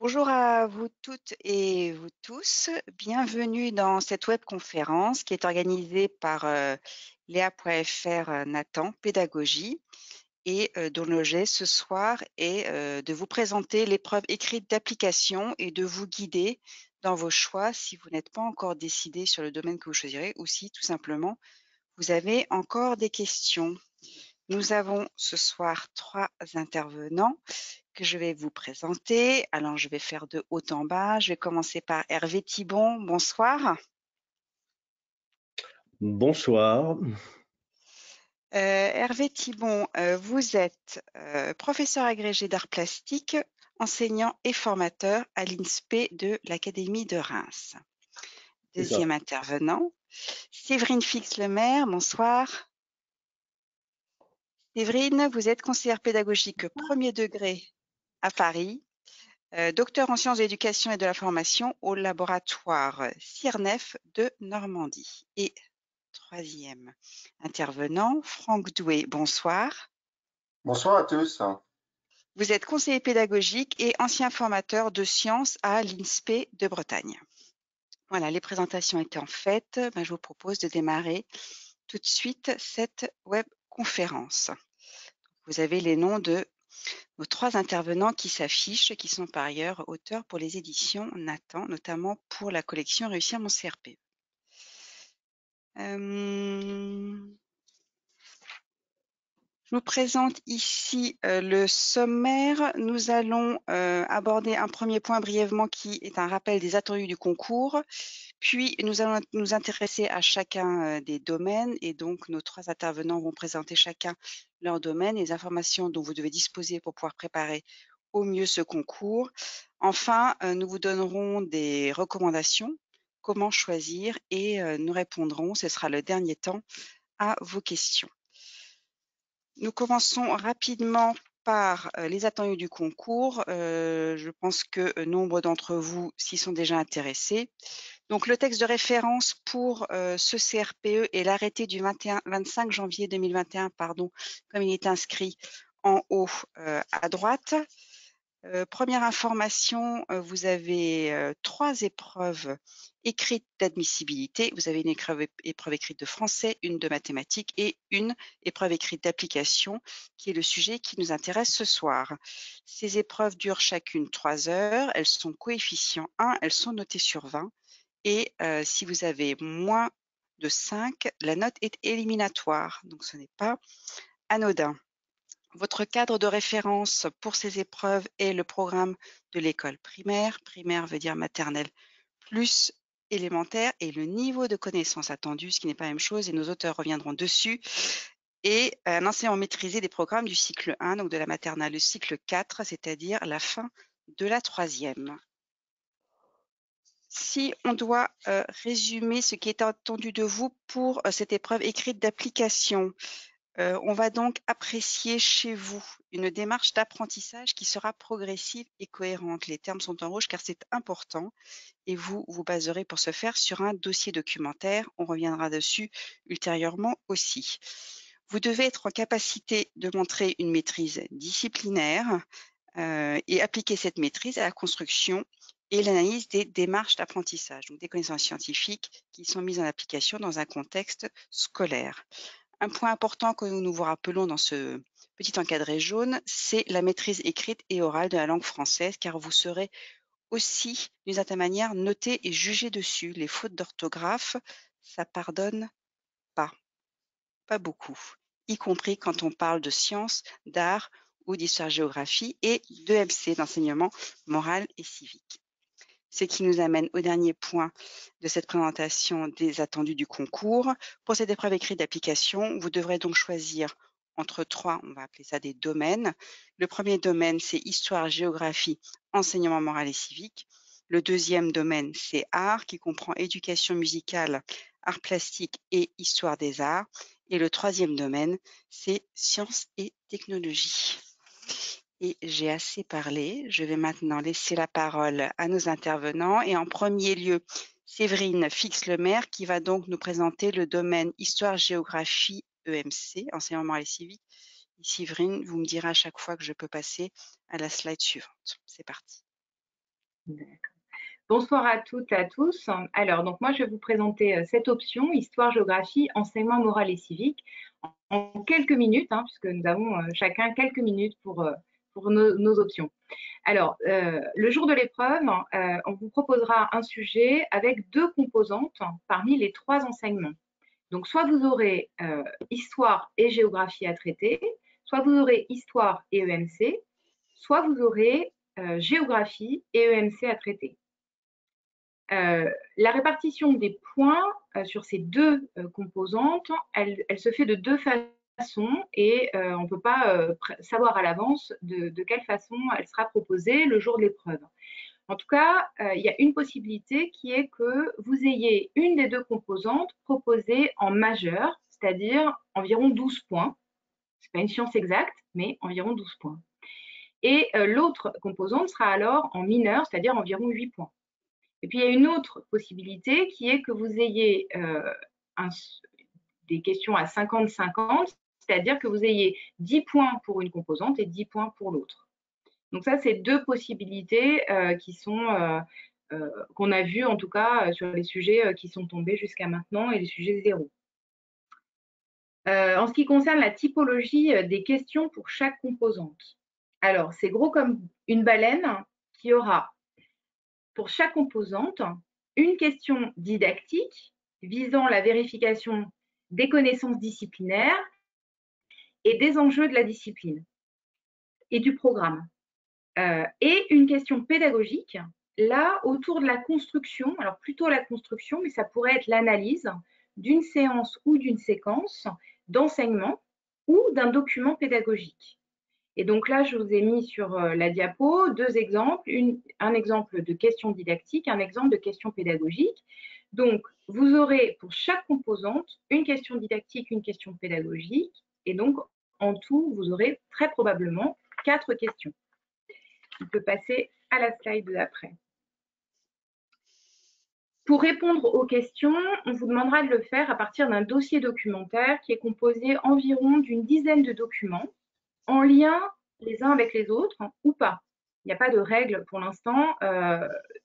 Bonjour à vous toutes et vous tous. Bienvenue dans cette webconférence qui est organisée par Léa.fr Nathan Pédagogie et dont l'objet ce soir est de vous présenter l'épreuve écrite d'application et de vous guider dans vos choix si vous n'êtes pas encore décidé sur le domaine que vous choisirez ou si tout simplement vous avez encore des questions. Nous avons ce soir 3 intervenants que je vais vous présenter. Alors, je vais faire de haut en bas. Je vais commencer par Hervé Thibon. Bonsoir. Bonsoir. Hervé Thibon, vous êtes professeur agrégé d'art plastique, enseignant et formateur à l'INSPE de l'Académie de Reims. C'est ça. Deuxième intervenant, Séverine Fix-Lemaire. Bonsoir. Séverine, vous êtes conseillère pédagogique premier degré à Paris. Docteur en sciences de l'éducation et de la formation au laboratoire CIRNEF de Normandie. Et troisième intervenant, Franck Doué, bonsoir. Bonsoir à tous. Vous êtes conseiller pédagogique et ancien formateur de sciences à l'INSPE de Bretagne. Voilà, les présentations étant faites, je vous propose de démarrer tout de suite cette webconférence. Vous avez les noms de nos 3 intervenants qui s'affichent, qui sont par ailleurs auteurs pour les éditions Nathan, notamment pour la collection Réussir mon CRP. Je vous présente ici le sommaire. Nous allons aborder un premier point brièvement qui est un rappel des attendus du concours. Puis nous allons nous intéresser à chacun des domaines et donc nos 3 intervenants vont présenter chacun leur domaine, les informations dont vous devez disposer pour pouvoir préparer au mieux ce concours. Enfin, nous vous donnerons des recommandations, comment choisir et nous répondrons, ce sera le dernier temps, à vos questions. Nous commençons rapidement par les attendus du concours. Je pense que nombre d'entre vous s'y sont déjà intéressés. Donc le texte de référence pour ce CRPE est l'arrêté du 25 janvier 2021, pardon, comme il est inscrit en haut à droite. Première information, vous avez 3 épreuves écrites d'admissibilité. Vous avez une épreuve écrite de français, une de mathématiques et une épreuve écrite d'application, qui est le sujet qui nous intéresse ce soir. Ces épreuves durent chacune 3 heures. Elles sont coefficient 1, elles sont notées sur 20 et si vous avez moins de 5, la note est éliminatoire, donc ce n'est pas anodin. Votre cadre de référence pour ces épreuves est le programme de l'école primaire. Primaire veut dire maternelle plus élémentaire et le niveau de connaissance attendu, ce qui n'est pas la même chose et nos auteurs reviendront dessus. Et un enseignement maîtrisé des programmes du cycle 1, donc de la maternelle, le cycle 4, c'est-à-dire la fin de la 3e. Si on doit résumer ce qui est attendu de vous pour cette épreuve écrite d'application, on va donc apprécier chez vous une démarche d'apprentissage qui sera progressive et cohérente. Les termes sont en rouge car c'est important et vous vous baserez pour ce faire sur un dossier documentaire. On reviendra dessus ultérieurement aussi. Vous devez être en capacité de montrer une maîtrise disciplinaire et appliquer cette maîtrise à la construction et l'analyse des démarches d'apprentissage, donc des connaissances scientifiques qui sont mises en application dans un contexte scolaire. Un point important que nous vous rappelons dans ce petit encadré jaune, c'est la maîtrise écrite et orale de la langue française, car vous serez aussi, d'une certaine manière, noté et jugé dessus. Les fautes d'orthographe, ça pardonne pas, pas beaucoup, y compris quand on parle de sciences, d'art ou d'histoire-géographie et d'EMC, d'enseignement moral et civique. Ce qui nous amène au dernier point de cette présentation des attendus du concours. Pour cette épreuve écrite d'application, vous devrez donc choisir entre 3, on va appeler ça des domaines. Le premier domaine, c'est histoire, géographie, enseignement moral et civique. Le deuxième domaine, c'est art, qui comprend éducation musicale, art plastique et histoire des arts. Et le troisième domaine, c'est sciences et technologies. Et j'ai assez parlé. Je vais maintenant laisser la parole à nos intervenants et en premier lieu, Séverine Fix-Lemaire qui va donc nous présenter le domaine Histoire-Géographie EMC, enseignement moral et civique. Et Séverine, vous me direz à chaque fois que je peux passer à la slide suivante. C'est parti. Bonsoir à toutes et à tous. Alors, donc moi, je vais vous présenter cette option, Histoire, Géographie, Enseignement moral et civique, en quelques minutes, puisque nous avons chacun quelques minutes pour nos options. Alors, le jour de l'épreuve, on vous proposera un sujet avec 2 composantes parmi les 3 enseignements. Donc, soit vous aurez Histoire et Géographie à traiter, soit vous aurez Histoire et EMC, soit vous aurez Géographie et EMC à traiter. La répartition des points sur ces 2 composantes, elle se fait de 2 façons et on ne peut pas savoir à l'avance de quelle façon elle sera proposée le jour de l'épreuve. En tout cas, il y a une possibilité qui est que vous ayez une des 2 composantes proposée en majeur, c'est-à-dire environ 12 points. Ce n'est pas une science exacte, mais environ 12 points. Et l'autre composante sera alors en mineur, c'est-à-dire environ 8 points. Et puis, il y a une autre possibilité qui est que vous ayez des questions à 50-50, c'est-à-dire que vous ayez 10 points pour une composante et 10 points pour l'autre. Donc ça, c'est 2 possibilités qui sont qu'on a vues en tout cas sur les sujets qui sont tombés jusqu'à maintenant et les sujets 0. En ce qui concerne la typologie des questions pour chaque composante, alors c'est gros comme une baleine qui aura pour chaque composante une question didactique visant la vérification des connaissances disciplinaires et des enjeux de la discipline et du programme. Et une question pédagogique, là, autour de la construction, alors plutôt la construction, mais ça pourrait être l'analyse d'une séance ou d'une séquence d'enseignement ou d'un document pédagogique. Et donc là, je vous ai mis sur la diapo 2 exemples, un exemple de question didactique, un exemple de question pédagogique. Donc, vous aurez pour chaque composante une question didactique, une question pédagogique, et donc en tout, vous aurez très probablement 4 questions. On peut passer à la slide d'après. Pour répondre aux questions, on vous demandera de le faire à partir d'un dossier documentaire qui est composé environ d'une dizaine de documents en lien les uns avec les autres ou pas. Il n'y a pas de règle pour l'instant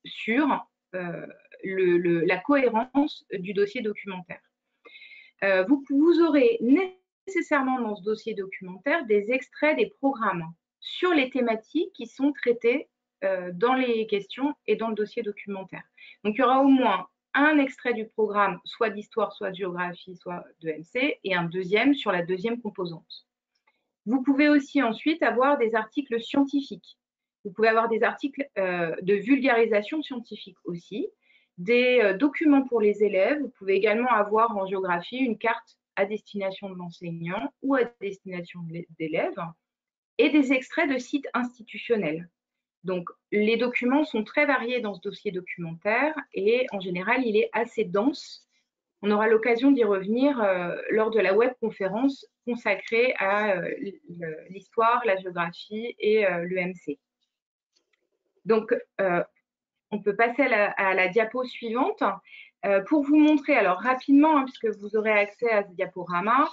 sur la cohérence du dossier documentaire. Vous aurez nécessairement dans ce dossier documentaire des extraits des programmes sur les thématiques qui sont traitées dans les questions et dans le dossier documentaire. Donc, il y aura au moins un extrait du programme, soit d'histoire, soit de géographie, soit de MC, et un deuxième sur la deuxième composante. Vous pouvez aussi ensuite avoir des articles scientifiques. Vous pouvez avoir des articles de vulgarisation scientifique aussi, des documents pour les élèves. Vous pouvez également avoir en géographie une carte à destination de l'enseignant ou à destination d'élèves et des extraits de sites institutionnels. Donc, les documents sont très variés dans ce dossier documentaire et en général, il est assez dense. On aura l'occasion d'y revenir lors de la webconférence consacrée à l'histoire, la géographie et l'EMC. Donc, on peut passer à la diapo suivante pour vous montrer, alors rapidement, puisque vous aurez accès à ce diaporama,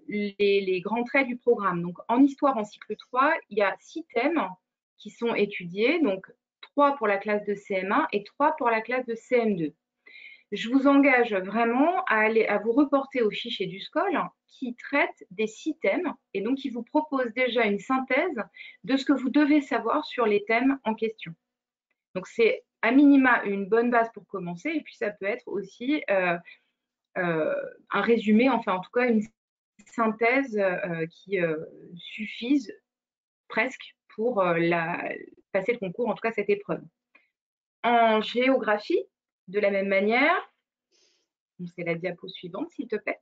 les grands traits du programme. Donc, en histoire, en cycle 3, il y a 6 thèmes qui sont étudiés, donc 3 pour la classe de CM1 et 3 pour la classe de CM2. Je vous engage vraiment à vous reporter au fichier du SCOL qui traite des 6 thèmes et donc qui vous propose déjà une synthèse de ce que vous devez savoir sur les thèmes en question. Donc, c'est à minima une bonne base pour commencer et puis ça peut être aussi un résumé, enfin en tout cas une synthèse qui suffise presque pour passer le concours, en tout cas cette épreuve. En géographie, de la même manière, c'est la diapo suivante s'il te plaît.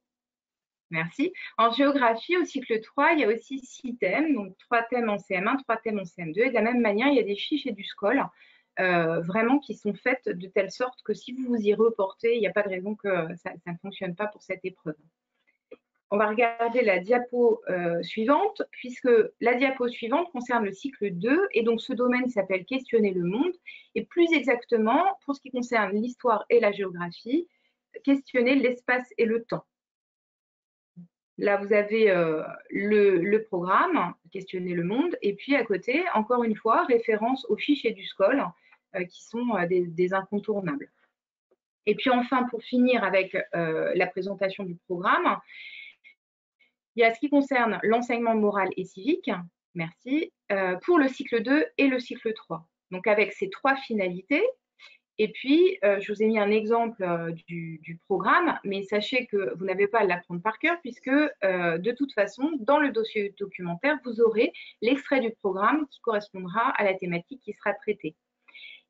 Merci. En géographie, au cycle 3, il y a aussi 6 thèmes, donc 3 thèmes en CM1, 3 thèmes en CM2. Et de la même manière, il y a des fiches et du SCOL vraiment qui sont faites de telle sorte que si vous vous y reportez, il n'y a pas de raison que ça ne fonctionne pas pour cette épreuve. On va regarder la diapo suivante, puisque la diapo suivante concerne le cycle 2, et donc ce domaine s'appelle Questionner le monde, et plus exactement, pour ce qui concerne l'histoire et la géographie, questionner l'espace et le temps. Là, vous avez le programme, questionner le monde, et puis à côté, encore une fois, référence aux fiches EduScol qui sont des incontournables. Et puis enfin, pour finir avec la présentation du programme, il y a ce qui concerne l'enseignement moral et civique, merci, pour le cycle 2 et le cycle 3. Donc avec ces 3 finalités. Et puis, je vous ai mis un exemple du programme, mais sachez que vous n'avez pas à l'apprendre par cœur puisque, de toute façon, dans le dossier documentaire, vous aurez l'extrait du programme qui correspondra à la thématique qui sera traitée.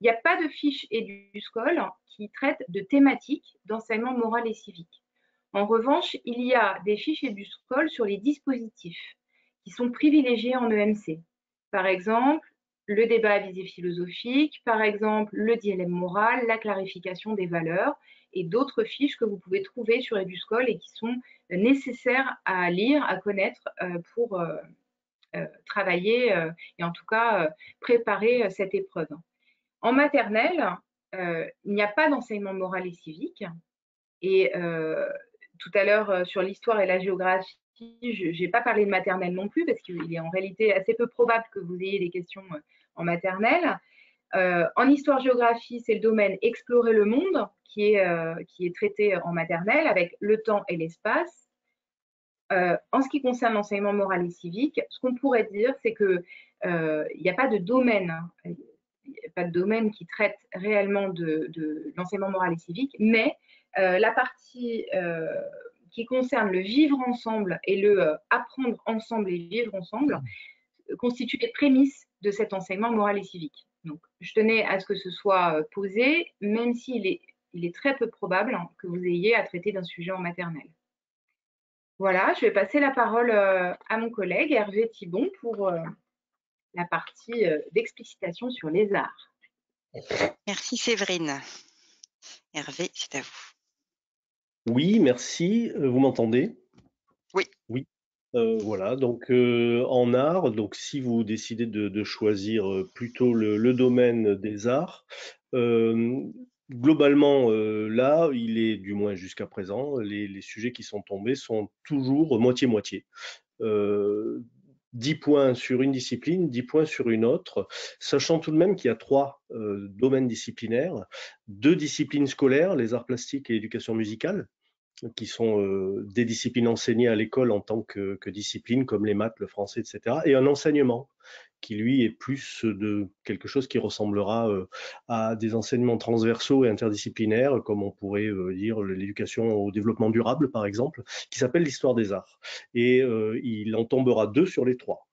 Il n'y a pas de fiche EduScol qui traite de thématiques d'enseignement moral et civique. En revanche, il y a des fiches EduScol sur les dispositifs qui sont privilégiés en EMC. Par exemple, le débat à visée philosophique, par exemple, le dilemme moral, la clarification des valeurs et d'autres fiches que vous pouvez trouver sur EduScol et qui sont nécessaires à lire, à connaître pour travailler et en tout cas préparer cette épreuve. En maternelle, il n'y a pas d'enseignement moral et civique. Et tout à l'heure, sur l'histoire et la géographie, je n'ai pas parlé de maternelle non plus, parce qu'il est en réalité assez peu probable que vous ayez des questions en maternelle. En histoire-géographie, c'est le domaine explorer le monde qui est traité en maternelle avec le temps et l'espace. En ce qui concerne l'enseignement moral et civique, ce qu'on pourrait dire, c'est qu'il n'y a pas de domaine, pas de domaine qui traite réellement de l'enseignement moral et civique, mais la partie qui concerne le vivre ensemble et le apprendre ensemble et vivre ensemble constitue les prémices de cet enseignement moral et civique. Donc, je tenais à ce que ce soit posé, même s'il est très peu probable que vous ayez à traiter d'un sujet en maternelle. Voilà, je vais passer la parole à mon collègue Hervé Thibon pour la partie d'explicitation sur les arts. Merci Séverine. Hervé, c'est à vous. Oui, merci. Vous m'entendez? Oui. Oui. Voilà, donc en art, donc si vous décidez de choisir plutôt le domaine des arts, globalement, là, il est, du moins jusqu'à présent, les sujets qui sont tombés sont toujours moitié-moitié. 10 points sur une discipline, 10 points sur une autre, sachant tout de même qu'il y a 3 domaines disciplinaires, 2 disciplines scolaires, les arts plastiques et l'éducation musicale, qui sont des disciplines enseignées à l'école en tant que discipline, comme les maths, le français, etc., et un enseignement qui, lui, est plus de quelque chose qui ressemblera à des enseignements transversaux et interdisciplinaires, comme on pourrait dire l'éducation au développement durable, par exemple, qui s'appelle l'histoire des arts. Et il en tombera 2 sur les 3.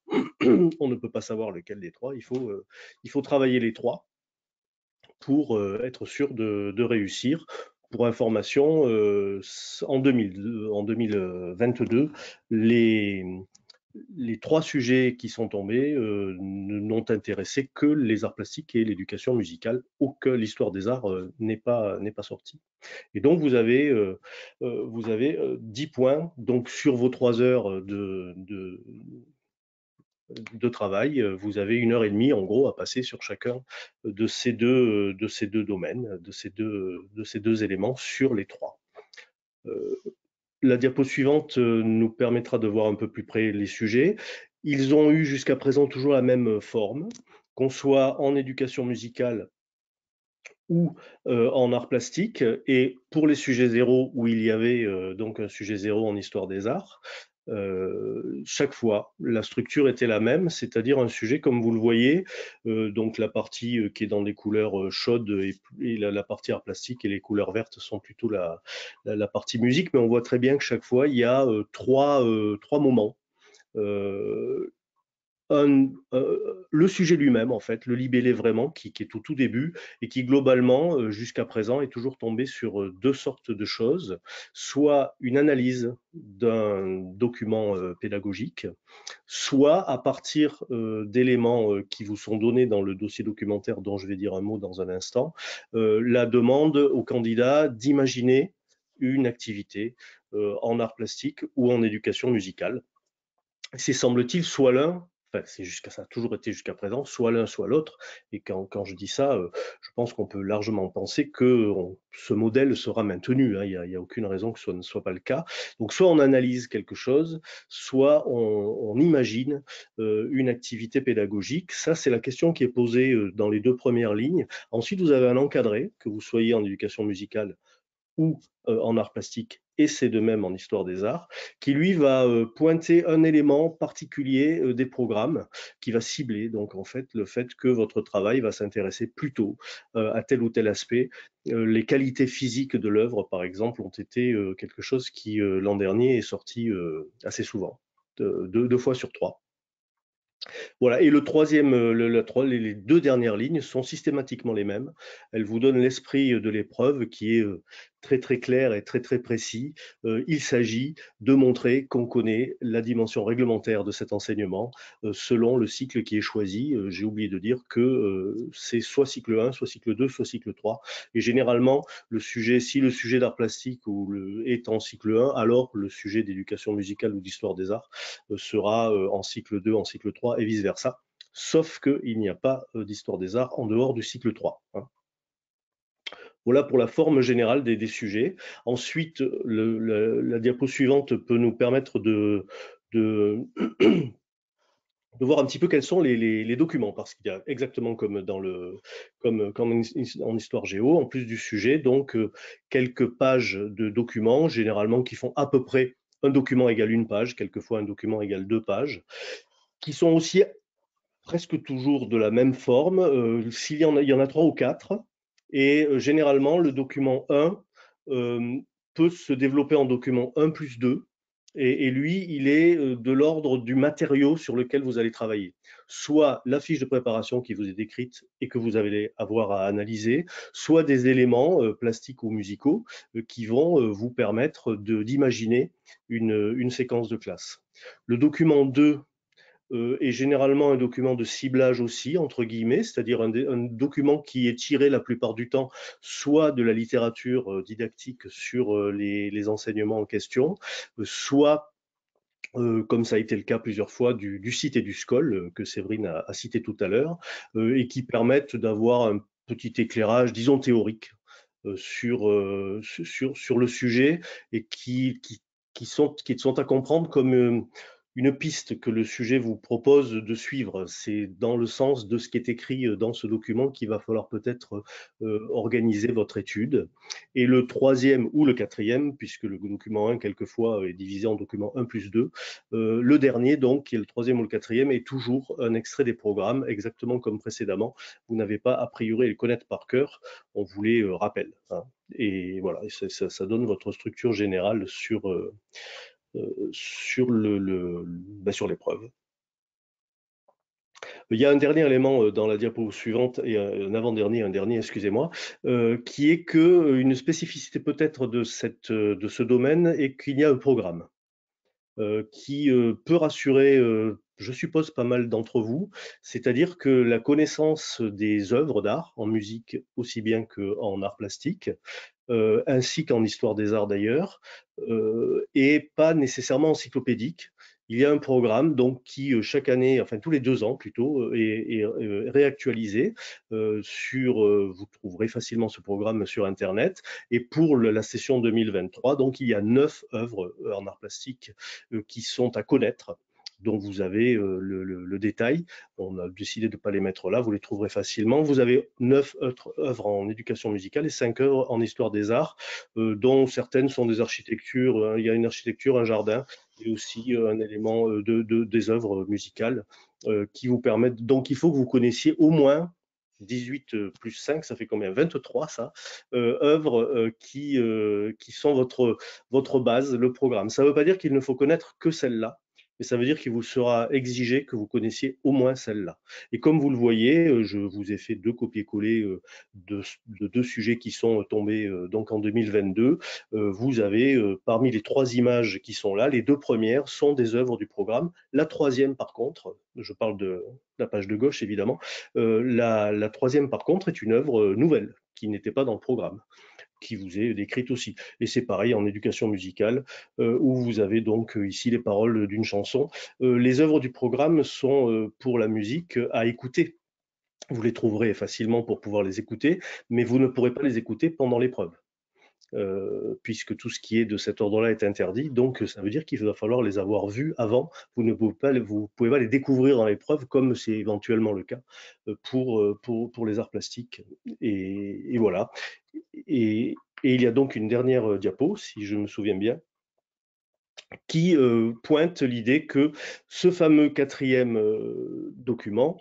On ne peut pas savoir lequel des 3, il faut travailler les 3 pour être sûr de réussir. Pour information, en 2022, les 3 sujets qui sont tombés n'ont intéressé que les arts plastiques et l'éducation musicale, ou que l'histoire des arts n'est pas sortie. Et donc vous avez 10 points donc sur vos 3 heures de travail, vous avez 1 heure et demie en gros à passer sur chacun de ces deux domaines, de ces deux éléments sur les 3. La diapo suivante nous permettra de voir un peu plus près les sujets. Ils ont eu jusqu'à présent toujours la même forme, qu'on soit en éducation musicale ou en art plastique, et pour les sujets zéro, où il y avait donc un sujet zéro en histoire des arts, chaque fois, la structure était la même, c'est-à-dire un sujet comme vous le voyez, donc la partie qui est dans des couleurs chaudes et la partie art plastique et les couleurs vertes sont plutôt la partie musique, mais on voit très bien que chaque fois, il y a 3 moments. Le sujet lui-même, en fait, le libellé vraiment, qui est au tout début et qui globalement, jusqu'à présent, est toujours tombé sur 2 sortes de choses, soit une analyse d'un document pédagogique, soit à partir d'éléments qui vous sont donnés dans le dossier documentaire dont je vais dire un mot dans un instant, la demande au candidat d'imaginer une activité en art plastique ou en éducation musicale. C'est, semble-t-il, soit l'un, ça a toujours été jusqu'à présent, soit l'un, soit l'autre. Et quand je dis ça, je pense qu'on peut largement penser que ce modèle sera maintenu, hein. Il y a aucune raison que ce ne soit pas le cas. Donc, soit on analyse quelque chose, soit on imagine une activité pédagogique. Ça, c'est la question qui est posée dans les 2 premières lignes. Ensuite, vous avez un encadré, que vous soyez en éducation musicale ou en arts plastiques, et c'est de même en histoire des arts, qui lui va pointer un élément particulier des programmes, qui va cibler donc en fait le fait que votre travail va s'intéresser plutôt à tel ou tel aspect. Les qualités physiques de l'œuvre, par exemple, ont été quelque chose qui l'an dernier est sorti assez souvent, 2 fois sur 3. Voilà. Et le troisième, les 2 dernières lignes sont systématiquement les mêmes. Elles vous donnent l'esprit de l'épreuve qui est très très clair et très très précis. Il s'agit de montrer qu'on connaît la dimension réglementaire de cet enseignement selon le cycle qui est choisi. J'ai oublié de dire que c'est soit cycle 1, soit cycle 2, soit cycle 3. Et généralement, si le sujet d'art plastique est en cycle 1, alors le sujet d'éducation musicale ou d'histoire des arts sera en cycle 2, en cycle 3 et vice-versa. Sauf qu'il n'y a pas d'histoire des arts en dehors du cycle 3. Hein. Voilà pour la forme générale des sujets. Ensuite, la diapo suivante peut nous permettre de voir un petit peu quels sont les documents, parce qu'il y a exactement comme en histoire géo, en plus du sujet, donc quelques pages de documents, généralement qui font à peu près un document égale une page, quelquefois un document égale 2 pages, qui sont aussi presque toujours de la même forme. Il y en a 3 ou 4, et généralement le document 1 peut se développer en document 1 plus 2, et lui, il est de l'ordre du matériau sur lequel vous allez travailler. Soit la fiche de préparation qui vous est décrite et que vous allez avoir à analyser, soit des éléments plastiques ou musicaux qui vont vous permettre d'imaginer une séquence de classe. Le document 2 est généralement un document de ciblage aussi, entre guillemets, c'est-à-dire un document qui est tiré la plupart du temps soit de la littérature didactique sur les enseignements en question, soit comme ça a été le cas plusieurs fois, du site et du SCOL que Séverine a cité tout à l'heure, et qui permettent d'avoir un petit éclairage, disons théorique, sur le sujet, et qui sont à comprendre comme une piste que le sujet vous propose de suivre. C'est dans le sens de ce qui est écrit dans ce document qu'il va falloir peut-être organiser votre étude. Et le troisième ou le quatrième, puisque le document 1 quelquefois est divisé en document 1 plus 2, le dernier donc, qui est le troisième ou le quatrième, est toujours un extrait des programmes, exactement comme précédemment. Vous n'avez pas a priori à les connaître par cœur, on vous les rappelle. Hein. Et voilà, ça donne votre structure générale sur l'épreuve. Il y a un dernier élément dans la diapo suivante, et un dernier, excusez-moi, qui est qu'une spécificité peut-être de ce domaine est qu'il y a un programme qui peut rassurer, je suppose, pas mal d'entre vous, c'est-à-dire que la connaissance des œuvres d'art, en musique aussi bien qu'en art plastique, ainsi qu'en histoire des arts d'ailleurs, et pas nécessairement encyclopédique. Il y a un programme donc qui chaque année, enfin tous les 2 ans plutôt, est réactualisé. Vous trouverez facilement ce programme sur Internet. Et pour la session 2023, donc il y a 9 œuvres en art plastique qui sont à connaître, dont vous avez le détail. On a décidé de ne pas les mettre là, vous les trouverez facilement. Vous avez 9 œuvres en éducation musicale et 5 œuvres en histoire des arts, dont certaines sont des architectures. Il y a une architecture, un jardin, et aussi un élément des œuvres musicales qui vous permettent. Donc il faut que vous connaissiez au moins 18 plus 5, ça fait combien? 23, ça, œuvres qui sont votre base, le programme. Ça ne veut pas dire qu'il ne faut connaître que celle-là, mais ça veut dire qu'il vous sera exigé que vous connaissiez au moins celle-là. Et comme vous le voyez, je vous ai fait 2 copier-coller de 2 sujets qui sont tombés donc en 2022. Vous avez parmi les 3 images qui sont là, les 2 premières sont des œuvres du programme. La troisième, par contre, je parle de la page de gauche évidemment, la troisième, par contre, est une œuvre nouvelle qui n'était pas dans le programme. qui vous est décrite aussi. Et c'est pareil en éducation musicale, où vous avez donc ici les paroles d'une chanson. Les œuvres du programme sont pour la musique à écouter. Vous les trouverez facilement pour pouvoir les écouter, mais vous ne pourrez pas les écouter pendant l'épreuve. Puisque tout ce qui est de cet ordre-là est interdit, donc ça veut dire qu'il va falloir les avoir vus avant. Vous ne pouvez pas, vous pouvez pas les découvrir dans l'épreuve, comme c'est éventuellement le cas pour les arts plastiques. Et voilà. Et il y a donc une dernière diapo, si je me souviens bien, qui pointe l'idée que ce fameux quatrième document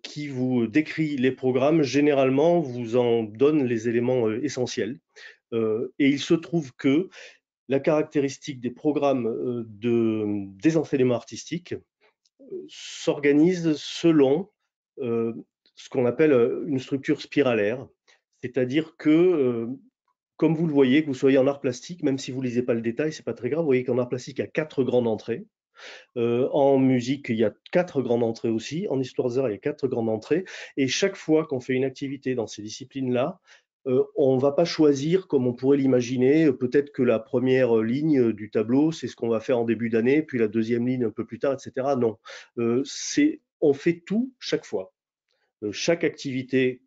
qui vous décrit les programmes, généralement vous en donne les éléments essentiels. Et il se trouve que la caractéristique des programmes des enseignements artistiques s'organise selon ce qu'on appelle une structure spiralaire, c'est-à-dire que comme vous le voyez, que vous soyez en art plastique, même si vous ne lisez pas le détail, c'est pas très grave, vous voyez qu'en art plastique, il y a 4 grandes entrées. En musique, il y a 4 grandes entrées aussi. En histoire des arts, il y a 4 grandes entrées. Et chaque fois qu'on fait une activité dans ces disciplines-là, on ne va pas choisir comme on pourrait l'imaginer. Peut-être que la première ligne du tableau, c'est ce qu'on va faire en début d'année, puis la deuxième ligne un peu plus tard, etc. Non, on fait tout chaque fois. Chaque activité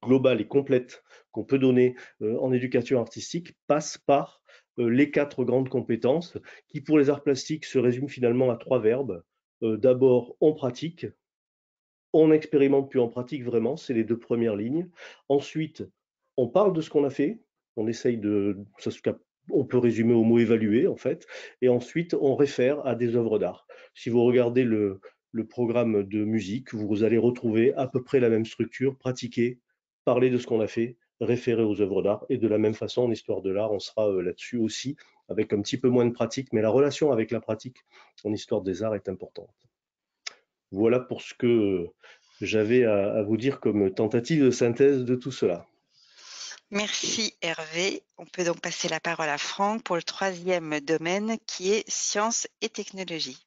globale et complète qu'on peut donner en éducation artistique passe par les 4 grandes compétences qui, pour les arts plastiques, se résument finalement à 3 verbes. D'abord, on pratique, on expérimente puis on pratique vraiment, c'est les 2 premières lignes. Ensuite, on parle de ce qu'on a fait, on essaye on peut résumer au mot évaluer en fait, et ensuite on réfère à des œuvres d'art. Si vous regardez le programme de musique, vous allez retrouver à peu près la même structure, pratiquer, parler de ce qu'on a fait, référer aux œuvres d'art, et de la même façon en histoire de l'art, on sera là-dessus aussi, avec un petit peu moins de pratique, mais la relation avec la pratique en histoire des arts est importante. Voilà pour ce que j'avais à vous dire comme tentative de synthèse de tout cela. Merci Hervé. On peut donc passer la parole à Franck pour le 3e domaine qui est sciences et technologies.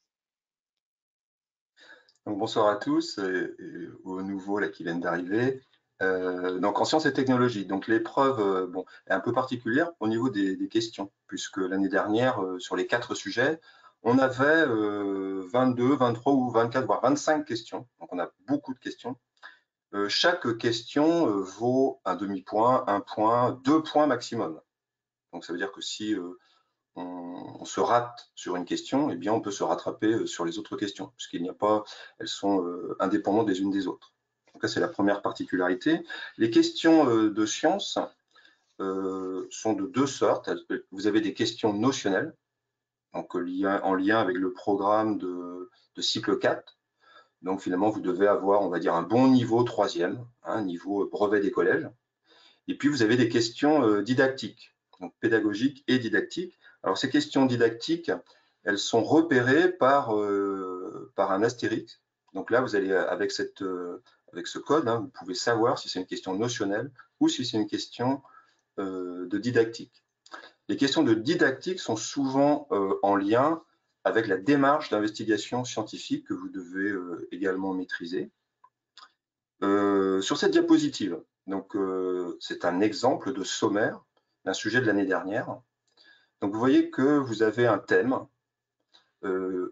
Donc, bonsoir à tous et aux nouveaux là, qui viennent d'arriver. Donc en sciences et technologies, donc l'épreuve est un peu particulière au niveau des questions, puisque l'année dernière, sur les 4 sujets, on avait 22, 23 ou 24, voire 25 questions. Donc on a beaucoup de questions. Chaque question vaut un demi-point, 1 point, 2 points maximum. Donc ça veut dire que si on se rate sur une question, eh bien on peut se rattraper sur les autres questions, puisqu'il n'y a pas, elles sont indépendantes les unes des autres. Donc ça, c'est la première particularité. Les questions de sciences sont de 2 sortes. Vous avez des questions notionnelles, donc en lien avec le programme de cycle 4. Donc finalement, vous devez avoir, on va dire, un bon niveau 3e, un niveau brevet des collèges. Et puis vous avez des questions didactiques, donc pédagogiques et didactiques. Alors ces questions didactiques, elles sont repérées par un astérix. Donc là, vous allez avec ce code, vous pouvez savoir si c'est une question notionnelle ou si c'est une question de didactique. Les questions de didactique sont souvent en lien avec la démarche d'investigation scientifique que vous devez également maîtriser. Sur cette diapositive, donc c'est un exemple de sommaire d'un sujet de l'année dernière. Donc vous voyez que vous avez un thème.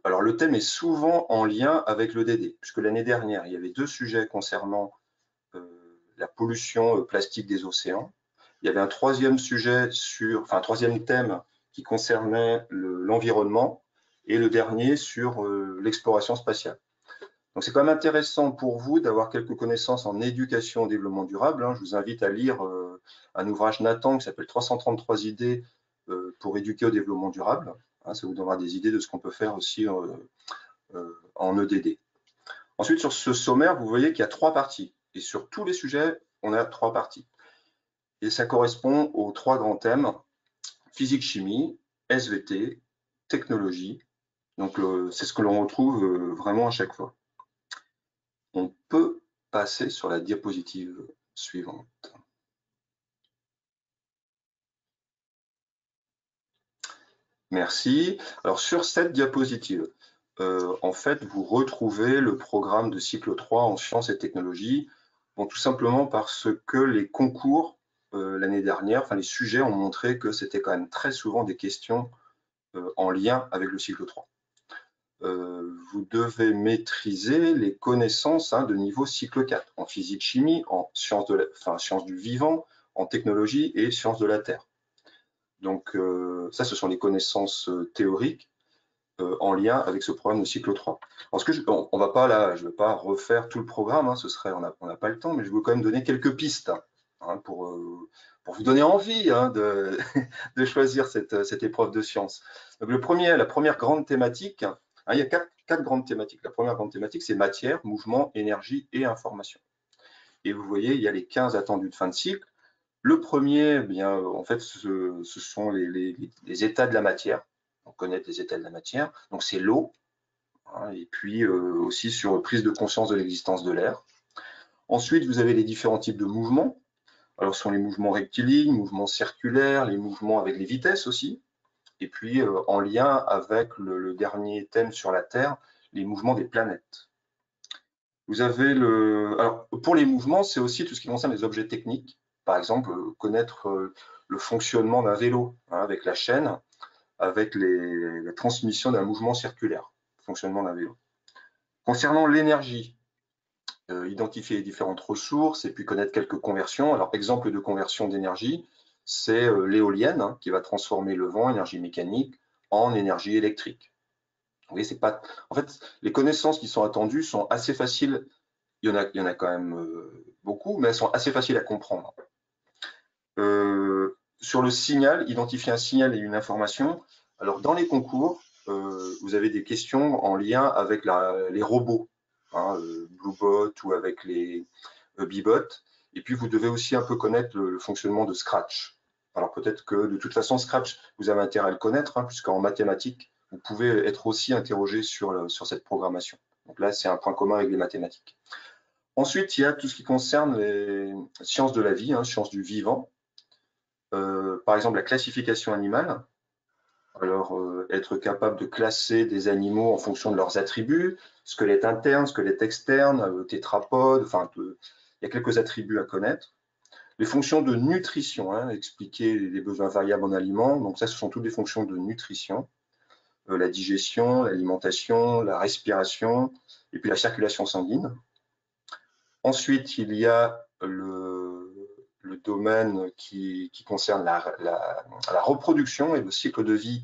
Alors le thème est souvent en lien avec le DD, puisque l'année dernière, il y avait 2 sujets concernant la pollution plastique des océans. Il y avait un 3e sujet un 3e thème qui concernait l'environnement et le dernier sur l'exploration spatiale. Donc c'est quand même intéressant pour vous d'avoir quelques connaissances en éducation au développement durable. Je vous invite à lire un ouvrage Nathan qui s'appelle 333 idées pour éduquer au développement durable. Ça vous donnera des idées de ce qu'on peut faire aussi en EDD. Ensuite, sur ce sommaire, vous voyez qu'il y a 3 parties. Et sur tous les sujets, on a 3 parties. Et ça correspond aux 3 grands thèmes, physique-chimie, SVT, technologie. Donc c'est ce que l'on retrouve vraiment à chaque fois. On peut passer sur la diapositive suivante. Merci. Alors sur cette diapositive, en fait, vous retrouvez le programme de cycle 3 en sciences et technologies, tout simplement parce que les concours l'année dernière, enfin les sujets ont montré que c'était quand même très souvent des questions en lien avec le cycle 3. Vous devez maîtriser les connaissances de niveau cycle 4, en physique-chimie, en sciences du vivant, en technologie et sciences de la Terre. Donc ça, ce sont les connaissances théoriques en lien avec ce programme de cycle 3. Alors, on va pas là, je ne vais pas refaire tout le programme, ce serait, on n'a pas le temps, mais je veux quand même donner quelques pistes pour vous donner envie de, de choisir cette épreuve de sciences. Donc la première grande thématique, il y a quatre grandes thématiques. La première grande thématique, c'est matière, mouvement, énergie et information. Et vous voyez, il y a les 15 attendus de fin de cycle. Le premier, en fait, ce sont les états de la matière. On connaît les états de la matière. Donc, c'est l'eau. Et puis, aussi sur prise de conscience de l'existence de l'air. Ensuite, vous avez les différents types de mouvements. Alors, ce sont les mouvements rectilignes, mouvements circulaires, les mouvements avec les vitesses aussi. Et puis, en lien avec le dernier thème sur la Terre, les mouvements des planètes. Vous avez alors, pour les mouvements, c'est aussi tout ce qui concerne les objets techniques. Par exemple, connaître le fonctionnement d'un vélo avec la chaîne, avec la transmission d'un mouvement circulaire, fonctionnement d'un vélo. Concernant l'énergie, identifier les différentes ressources et puis connaître quelques conversions. Alors, exemple de conversion d'énergie, c'est l'éolienne qui va transformer le vent, énergie mécanique, en énergie électrique. Vous voyez, c'est pas. En fait, les connaissances qui sont attendues sont assez faciles. Il y en a quand même beaucoup, mais elles sont assez faciles à comprendre. Sur le signal, identifier un signal et une information. Alors, dans les concours, vous avez des questions en lien avec les robots, Bluebot ou avec les Bebot. Et puis, vous devez aussi un peu connaître le fonctionnement de Scratch. Alors, peut-être que de toute façon, Scratch, vous avez intérêt à le connaître, puisqu'en mathématiques, vous pouvez être aussi interrogé sur cette programmation. Donc là, c'est un point commun avec les mathématiques. Ensuite, il y a tout ce qui concerne les sciences de la vie, sciences du vivant. Par exemple, la classification animale. Alors, être capable de classer des animaux en fonction de leurs attributs, squelette interne, squelette externe, tétrapode, enfin, il y a quelques attributs à connaître. Les fonctions de nutrition, expliquer les besoins variables en aliments. Donc ça, ce sont toutes des fonctions de nutrition. La digestion, l'alimentation, la respiration, et puis la circulation sanguine. Ensuite, il y a le domaine qui concerne la reproduction et le cycle de vie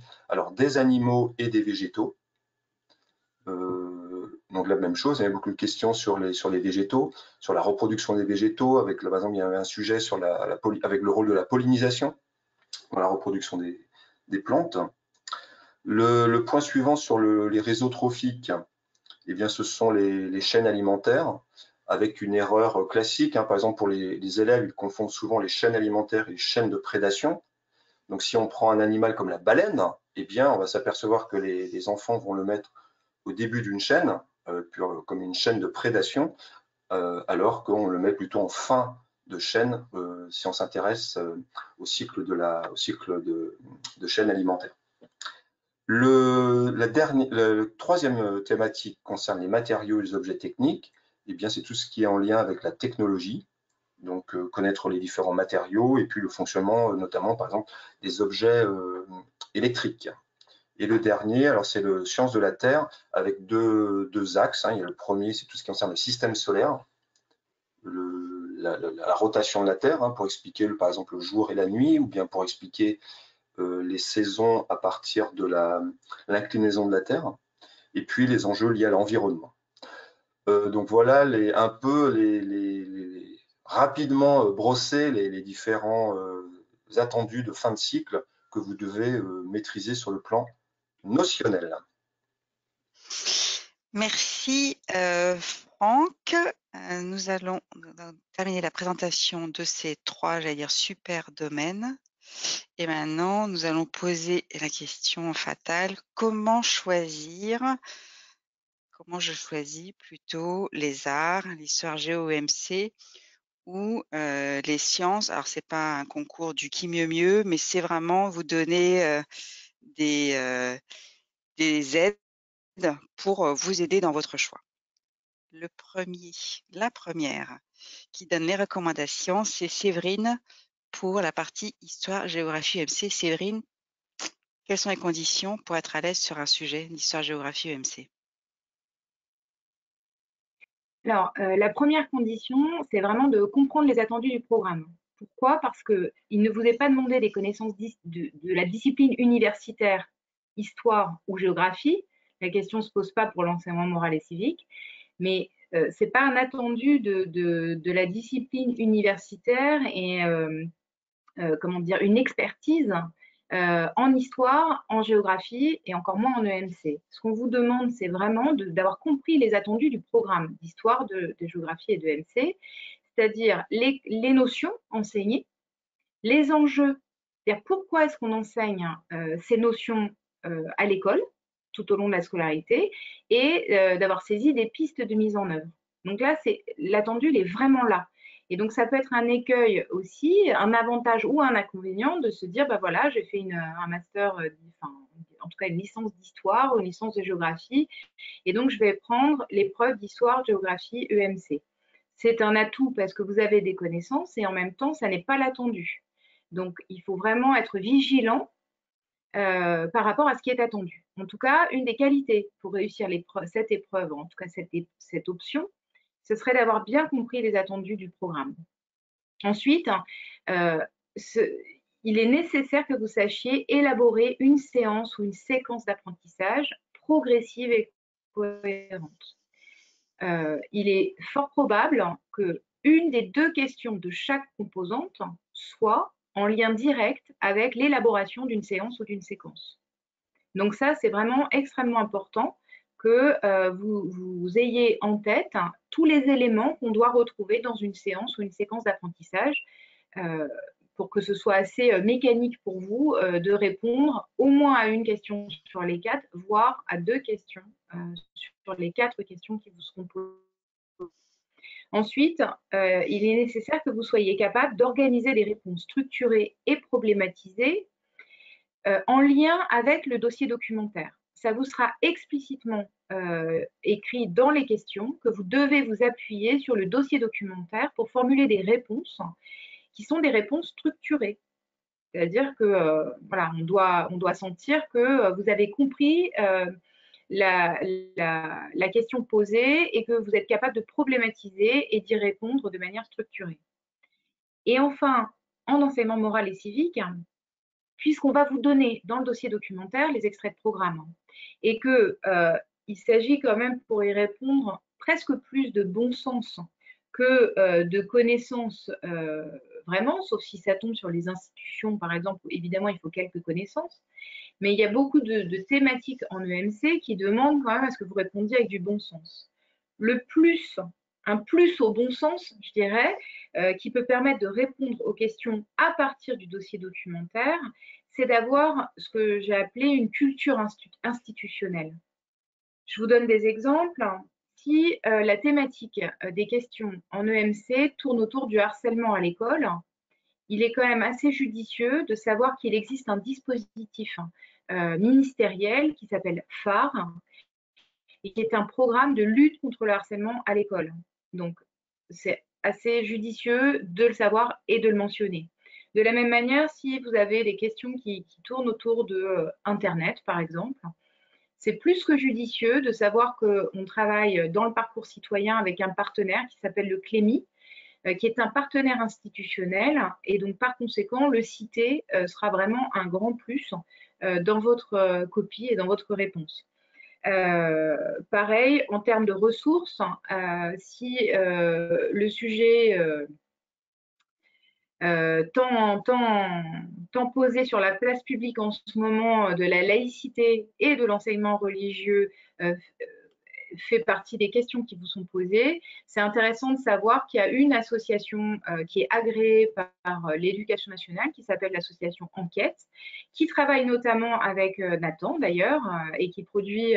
des animaux et des végétaux. Donc la même chose, il y a beaucoup de questions sur les végétaux, sur la reproduction des végétaux, avec par exemple il y avait un sujet sur avec le rôle de la pollinisation dans la reproduction des plantes. Le point suivant sur les réseaux trophiques, eh bien, ce sont les chaînes alimentaires, avec une erreur classique. Par exemple, pour les élèves, ils confondent souvent les chaînes alimentaires et les chaînes de prédation. Donc, si on prend un animal comme la baleine, eh bien, on va s'apercevoir que les enfants vont le mettre au début d'une chaîne, comme une chaîne de prédation, alors qu'on le met plutôt en fin de chaîne si on s'intéresse au cycle de chaîne alimentaire. La troisième thématique concerne les matériaux et les objets techniques. Eh bien, c'est tout ce qui est en lien avec la technologie, donc connaître les différents matériaux et puis le fonctionnement, notamment par exemple des objets électriques. Et le dernier, alors c'est le sciences de la Terre avec deux axes. Il y a le premier, c'est tout ce qui concerne le système solaire, la rotation de la Terre, pour expliquer par exemple le jour et la nuit, ou bien pour expliquer les saisons à partir de l'inclinaison de la Terre, et puis les enjeux liés à l'environnement. Donc voilà un peu rapidement brosser les différents attendus de fin de cycle que vous devez maîtriser sur le plan notionnel. Merci Franck. Nous allons terminer la présentation de ces trois, j'allais dire, super domaines. Et maintenant, nous allons poser la question fatale. Comment je choisis plutôt les arts, l'histoire géo-EMC ou les sciences? Alors, c'est pas un concours du qui mieux, mais c'est vraiment vous donner des aides pour vous aider dans votre choix. La première qui donne les recommandations, c'est Séverine pour la partie histoire, géographie, EMC. Séverine, quelles sont les conditions pour être à l'aise sur un sujet d'histoire, géographie, EMC? Alors, la première condition, c'est vraiment de comprendre les attendus du programme. Pourquoi? Parce qu'il ne vous est pas demandé des connaissances de la discipline universitaire, histoire ou géographie. La question ne se pose pas pour l'enseignement moral et civique, mais ce n'est pas un attendu de la discipline universitaire et comment dire, une expertise en histoire, en géographie et encore moins en EMC. Ce qu'on vous demande, c'est vraiment d'avoir compris les attendus du programme d'histoire, de géographie et de EMC, c'est-à-dire les notions enseignées, les enjeux, c'est-à-dire pourquoi est-ce qu'on enseigne ces notions à l'école tout au long de la scolarité et d'avoir saisi des pistes de mise en œuvre. Donc là, l'attendu, il est vraiment là. Et donc, ça peut être un écueil aussi, un avantage ou un inconvénient de se dire, bah voilà, j'ai fait un master, en tout cas une licence d'histoire ou une licence de géographie, et donc je vais prendre l'épreuve d'histoire, géographie, EMC. C'est un atout parce que vous avez des connaissances et en même temps, ça n'est pas l'attendu. Donc, il faut vraiment être vigilant par rapport à ce qui est attendu. En tout cas, une des qualités pour réussir cette épreuve, en tout cas cette option, ce serait d'avoir bien compris les attendus du programme. Ensuite, il est nécessaire que vous sachiez élaborer une séance ou une séquence d'apprentissage progressive et cohérente. Il est fort probable qu'une des deux questions de chaque composante soit en lien direct avec l'élaboration d'une séance ou d'une séquence. Donc ça, c'est vraiment extrêmement important que vous ayez en tête tous les éléments qu'on doit retrouver dans une séance ou une séquence d'apprentissage pour que ce soit assez mécanique pour vous de répondre au moins à une question sur les 4, voire à 2 questions sur les 4 questions qui vous seront posées. Ensuite, il est nécessaire que vous soyez capable d'organiser des réponses structurées et problématisées en lien avec le dossier documentaire. Ça vous sera explicitement écrit dans les questions que vous devez vous appuyer sur le dossier documentaire pour formuler des réponses qui sont des réponses structurées. C'est-à-dire que voilà, on doit sentir que vous avez compris la question posée et que vous êtes capable de problématiser et d'y répondre de manière structurée. Et enfin, en enseignement moral et civique, puisqu'on va vous donner dans le dossier documentaire les extraits de programme et qu'il s'agit quand même pour y répondre presque plus de bon sens que de connaissances vraiment, sauf si ça tombe sur les institutions, par exemple, où évidemment il faut quelques connaissances, mais il y a beaucoup de thématiques en EMC qui demandent quand même à ce que vous répondiez avec du bon sens. Un plus au bon sens, je dirais, qui peut permettre de répondre aux questions à partir du dossier documentaire, c'est d'avoir ce que j'ai appelé une culture institutionnelle. Je vous donne des exemples. Si la thématique des questions en EMC tourne autour du harcèlement à l'école, il est quand même assez judicieux de savoir qu'il existe un dispositif ministériel qui s'appelle phare et qui est un programme de lutte contre le harcèlement à l'école. Donc, c'est assez judicieux de le savoir et de le mentionner. De la même manière, si vous avez des questions qui tournent autour de Internet, par exemple, c'est plus que judicieux de savoir qu'on travaille dans le parcours citoyen avec un partenaire qui s'appelle le CLEMI, qui est un partenaire institutionnel. Et donc, par conséquent, le citer sera vraiment un grand plus dans votre copie et dans votre réponse. Pareil, en termes de ressources, si le sujet tant posé sur la place publique en ce moment de la laïcité et de l'enseignement religieux fait partie des questions qui vous sont posées, c'est intéressant de savoir qu'il y a une association qui est agréée par l'Éducation nationale, qui s'appelle l'association Enquête, qui travaille notamment avec Nathan d'ailleurs, et qui produit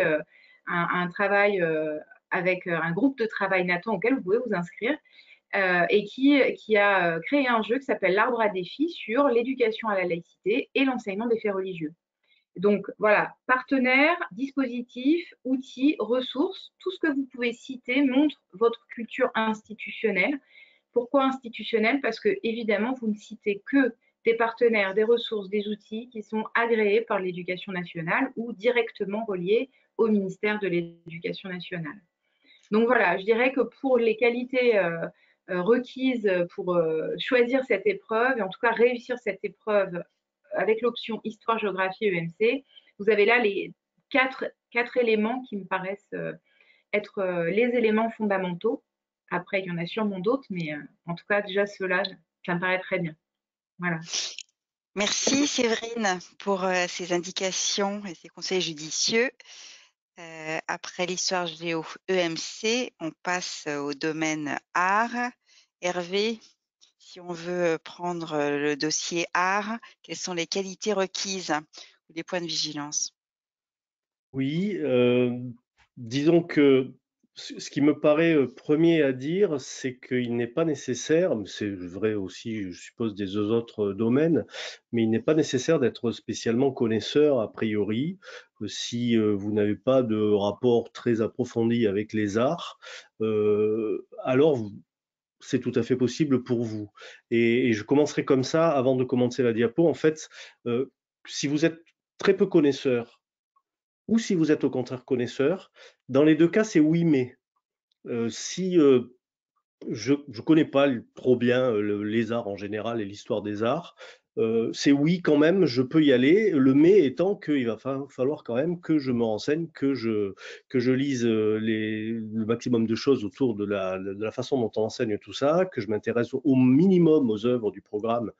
un travail avec un groupe de travail Nathan auquel vous pouvez vous inscrire, et qui a créé un jeu qui s'appelle l'Arbre à défis sur l'éducation à la laïcité et l'enseignement des faits religieux. Donc voilà, partenaires, dispositifs, outils, ressources, tout ce que vous pouvez citer montre votre culture institutionnelle Pourquoi institutionnel? Parce que, évidemment, vous ne citez que des partenaires, des ressources, des outils qui sont agréés par l'Éducation nationale ou directement reliés au ministère de l'Éducation nationale. Donc voilà, je dirais que pour les qualités requises pour choisir cette épreuve, et en tout cas réussir cette épreuve avec l'option Histoire, Géographie, EMC, vous avez là les quatre éléments qui me paraissent être les éléments fondamentaux. Après, il y en a sûrement d'autres, mais en tout cas, déjà ceux-là, ça me paraît très bien. Voilà. Merci Séverine pour ces indications et ces conseils judicieux. Après l'histoire géo EMC, on passe au domaine art. Hervé, si on veut prendre le dossier art, quelles sont les qualités requises ou les points de vigilance? Oui, disons que ce qui me paraît premier à dire, c'est qu'il n'est pas nécessaire, mais c'est vrai aussi, je suppose, des deux autres domaines, mais il n'est pas nécessaire d'être spécialement connaisseur a priori si vous n'avez pas de rapport très approfondi avec les arts, alors c'est tout à fait possible pour vous. Et je commencerai comme ça, avant de commencer la diapo. En fait, si vous êtes très peu connaisseur, ou si vous êtes au contraire connaisseur, dans les deux cas, c'est oui, mais. Si je ne connais pas trop bien les arts en général et l'histoire des arts, c'est oui quand même, je peux y aller. Le mais étant qu'il va falloir quand même que je me renseigne, que je lise le maximum de choses autour de la façon dont on enseigne tout ça, que je m'intéresse au minimum aux œuvres du programme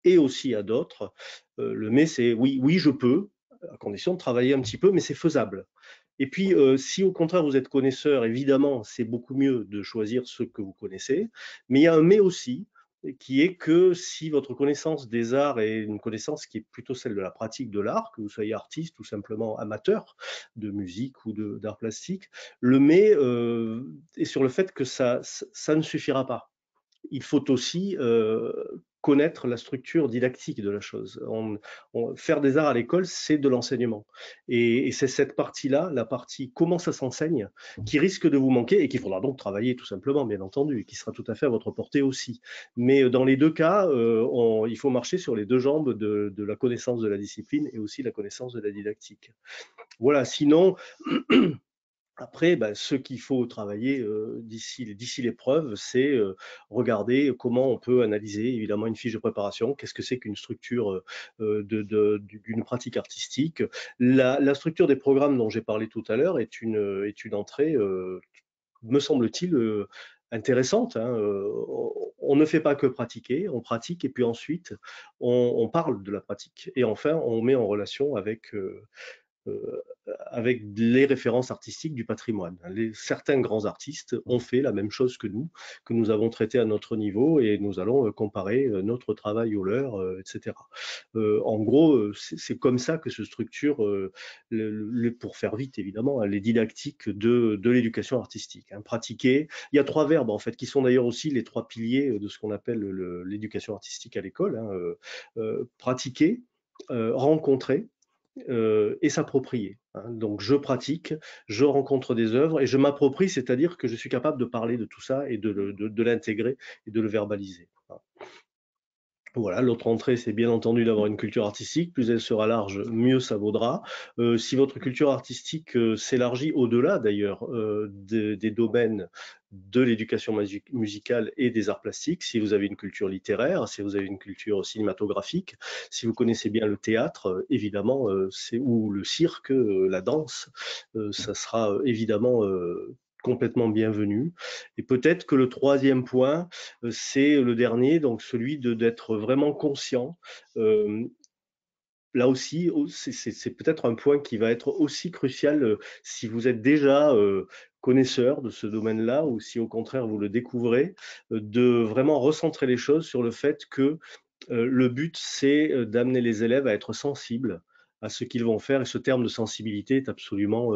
et aussi à d'autres. Le mais, c'est oui, oui, je peux, à condition de travailler un petit peu, mais c'est faisable. Et puis, si au contraire vous êtes connaisseur, évidemment, c'est beaucoup mieux de choisir ceux que vous connaissez. Mais il y a un mais aussi, qui est que si votre connaissance des arts est une connaissance qui est plutôt celle de la pratique de l'art, que vous soyez artiste ou simplement amateur de musique ou d'art plastique, le mais est sur le fait que ça ne suffira pas. Il faut aussi connaître la structure didactique de la chose. Faire des arts à l'école, c'est de l'enseignement. Et c'est cette partie-là, la partie comment ça s'enseigne, qui risque de vous manquer et qu'il faudra donc travailler tout simplement, bien entendu, et qui sera tout à fait à votre portée aussi. Mais dans les deux cas, il faut marcher sur les deux jambes de la connaissance de la discipline et aussi la connaissance de la didactique. Voilà, sinon, après, ce qu'il faut travailler d'ici l'épreuve, c'est regarder comment on peut analyser évidemment une fiche de préparation. Qu'est-ce que c'est qu'une structure d'une pratique artistique? La structure des programmes dont j'ai parlé tout à l'heure est une entrée, me semble-t-il, intéressante, hein. On ne fait pas que pratiquer, on pratique et puis ensuite on parle de la pratique. Et enfin, on met en relation avec les références artistiques du patrimoine. Certains grands artistes ont fait la même chose que nous avons traité à notre niveau et nous allons comparer notre travail au leur, etc. En gros, c'est comme ça que se structure, pour faire vite évidemment, les didactiques de l'éducation artistique. Hein. Pratiquer, il y a 3 verbes en fait, qui sont d'ailleurs aussi les 3 piliers de ce qu'on appelle l'éducation artistique à l'école. Hein. Pratiquer, rencontrer, et s'approprier. Hein. Donc je pratique, je rencontre des œuvres et je m'approprie, c'est-à-dire que je suis capable de parler de tout ça et de l'intégrer et de le verbaliser. Voilà, l'autre entrée, c'est bien entendu d'avoir une culture artistique. Plus elle sera large, mieux ça vaudra. Si votre culture artistique s'élargit au-delà d'ailleurs des domaines de l'éducation musicale et des arts plastiques, si vous avez une culture littéraire, si vous avez une culture cinématographique, si vous connaissez bien le théâtre, évidemment, ou le cirque, la danse, ça sera évidemment complètement bienvenu. Et peut-être que le troisième point, c'est le dernier, donc celui d'être vraiment conscient. Là aussi, c'est peut-être un point qui va être aussi crucial si vous êtes déjà connaisseur de ce domaine-là ou si au contraire vous le découvrez, de vraiment recentrer les choses sur le fait que le but, c'est d'amener les élèves à être sensibles à ce qu'ils vont faire et ce terme de sensibilité est absolument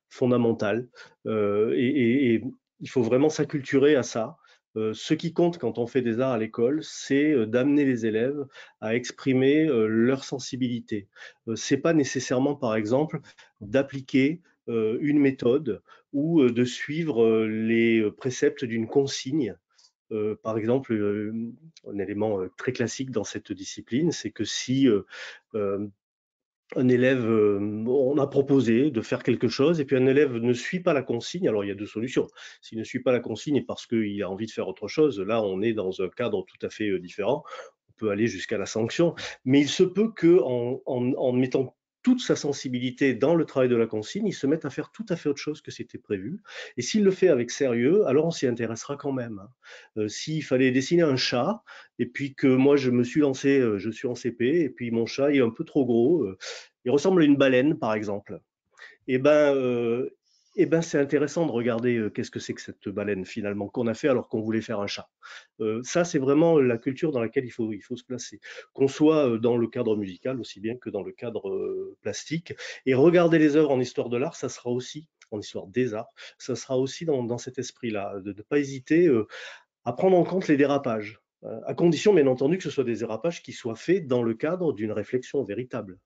fondamental. Et il faut vraiment s'acculturer à ça. Ce qui compte quand on fait des arts à l'école, c'est d'amener les élèves à exprimer leur sensibilité. C'est pas nécessairement, par exemple, d'appliquer une méthode ou de suivre les préceptes d'une consigne. Par exemple, un élément très classique dans cette discipline, c'est que si un élève, on a proposé de faire quelque chose et puis un élève ne suit pas la consigne, alors il y a deux solutions. S'il ne suit pas la consigne et parce qu'il a envie de faire autre chose, là on est dans un cadre tout à fait différent. On peut aller jusqu'à la sanction, mais il se peut qu'en mettant toute sa sensibilité dans le travail de la consigne, il se mette à faire tout à fait autre chose que c'était prévu. Et s'il le fait avec sérieux, alors on s'y intéressera quand même. S'il fallait dessiner un chat, et puis que moi je me suis lancé, je suis en CP, et puis mon chat est un peu trop gros, il ressemble à une baleine par exemple. Eh ben, c'est intéressant de regarder qu'est-ce que c'est que cette baleine finalement qu'on a fait alors qu'on voulait faire un chat. Ça, c'est vraiment la culture dans laquelle il faut se placer, qu'on soit dans le cadre musical aussi bien que dans le cadre plastique. Et regarder les œuvres en histoire de l'art, ça sera aussi, en histoire des arts, ça sera aussi dans cet esprit-là, de ne pas hésiter à prendre en compte les dérapages, à condition bien entendu que ce soit des dérapages qui soient faits dans le cadre d'une réflexion véritable,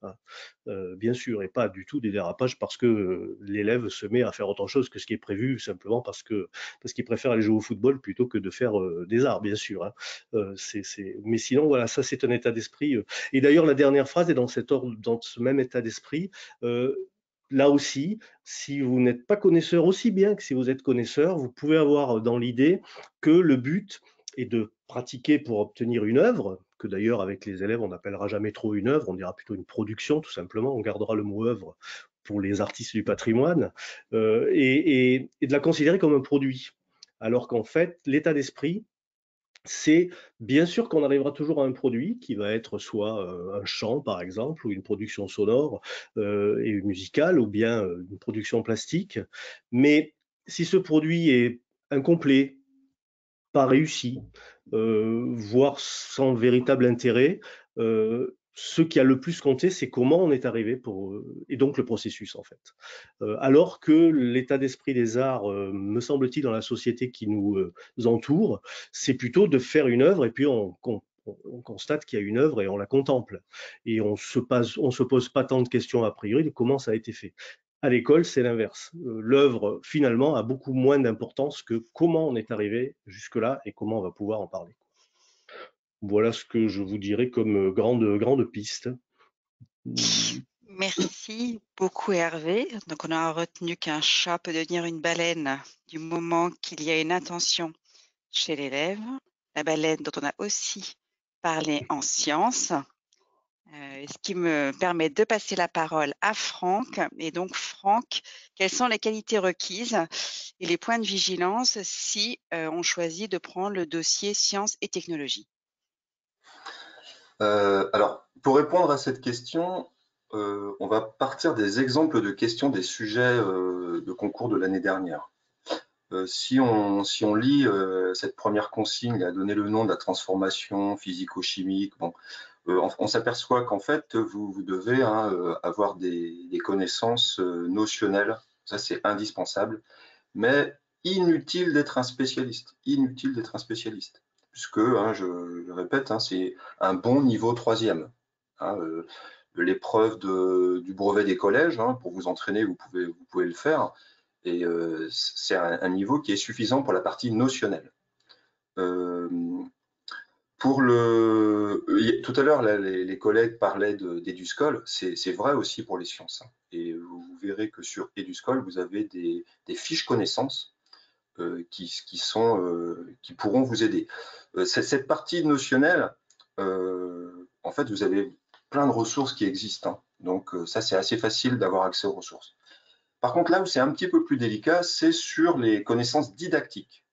bien sûr, et pas du tout des dérapages parce que l'élève se met à faire autre chose que ce qui est prévu, simplement parce qu'il préfère aller jouer au football plutôt que de faire des arts, bien sûr. Mais sinon, voilà, ça c'est un état d'esprit. Et d'ailleurs, la dernière phrase est dans ce même état d'esprit. Là aussi, si vous n'êtes pas connaisseur, aussi bien que si vous êtes connaisseur, vous pouvez avoir dans l'idée que le but est de pratiquer pour obtenir une œuvre, que d'ailleurs avec les élèves on n'appellera jamais trop une œuvre, on dira plutôt une production tout simplement, on gardera le mot œuvre pour les artistes du patrimoine, et de la considérer comme un produit. Alors qu'en fait, l'état d'esprit, c'est bien sûr qu'on arrivera toujours à un produit qui va être soit un chant par exemple, ou une production sonore et musicale, ou bien une production plastique. Mais si ce produit est incomplet, pas réussi, voire sans véritable intérêt, ce qui a le plus compté, c'est comment on est arrivé et donc le processus en fait. Alors que l'état d'esprit des arts, me semble-t-il, dans la société qui nous entoure, c'est plutôt de faire une œuvre et puis on constate qu'il y a une œuvre et on la contemple. Et on se pose pas tant de questions a priori de comment ça a été fait. À l'école, c'est l'inverse. L'œuvre, finalement, a beaucoup moins d'importance que comment on est arrivé jusque-là et comment on va pouvoir en parler. Voilà ce que je vous dirais comme grande piste. Merci beaucoup Hervé. Donc on a retenu qu'un chat peut devenir une baleine du moment qu'il y a une intention chez l'élève. La baleine dont on a aussi parlé en sciences. Ce qui me permet de passer la parole à Franck. Et donc Franck, quelles sont les qualités requises et les points de vigilance si on choisit de prendre le dossier sciences et technologies? Alors, pour répondre à cette question, on va partir des exemples de questions des sujets de concours de l'année dernière. Si on lit cette première consigne, à donner le nom de la transformation physico-chimique, bon, on s'aperçoit qu'en fait, vous devez avoir des connaissances notionnelles, ça c'est indispensable, mais inutile d'être un spécialiste, puisque, je répète, c'est un bon niveau 3e. L'épreuve du brevet des collèges, pour vous entraîner, vous pouvez le faire, et c'est un niveau qui est suffisant pour la partie notionnelle. Tout à l'heure, les collègues parlaient d'Eduscol, c'est vrai aussi pour les sciences. Et vous verrez que sur Eduscol, vous avez des fiches connaissances qui pourront vous aider. Cette partie notionnelle, en fait, vous avez plein de ressources qui existent. Donc ça, c'est assez facile d'avoir accès aux ressources. Par contre, là où c'est un petit peu plus délicat, c'est sur les connaissances didactiques.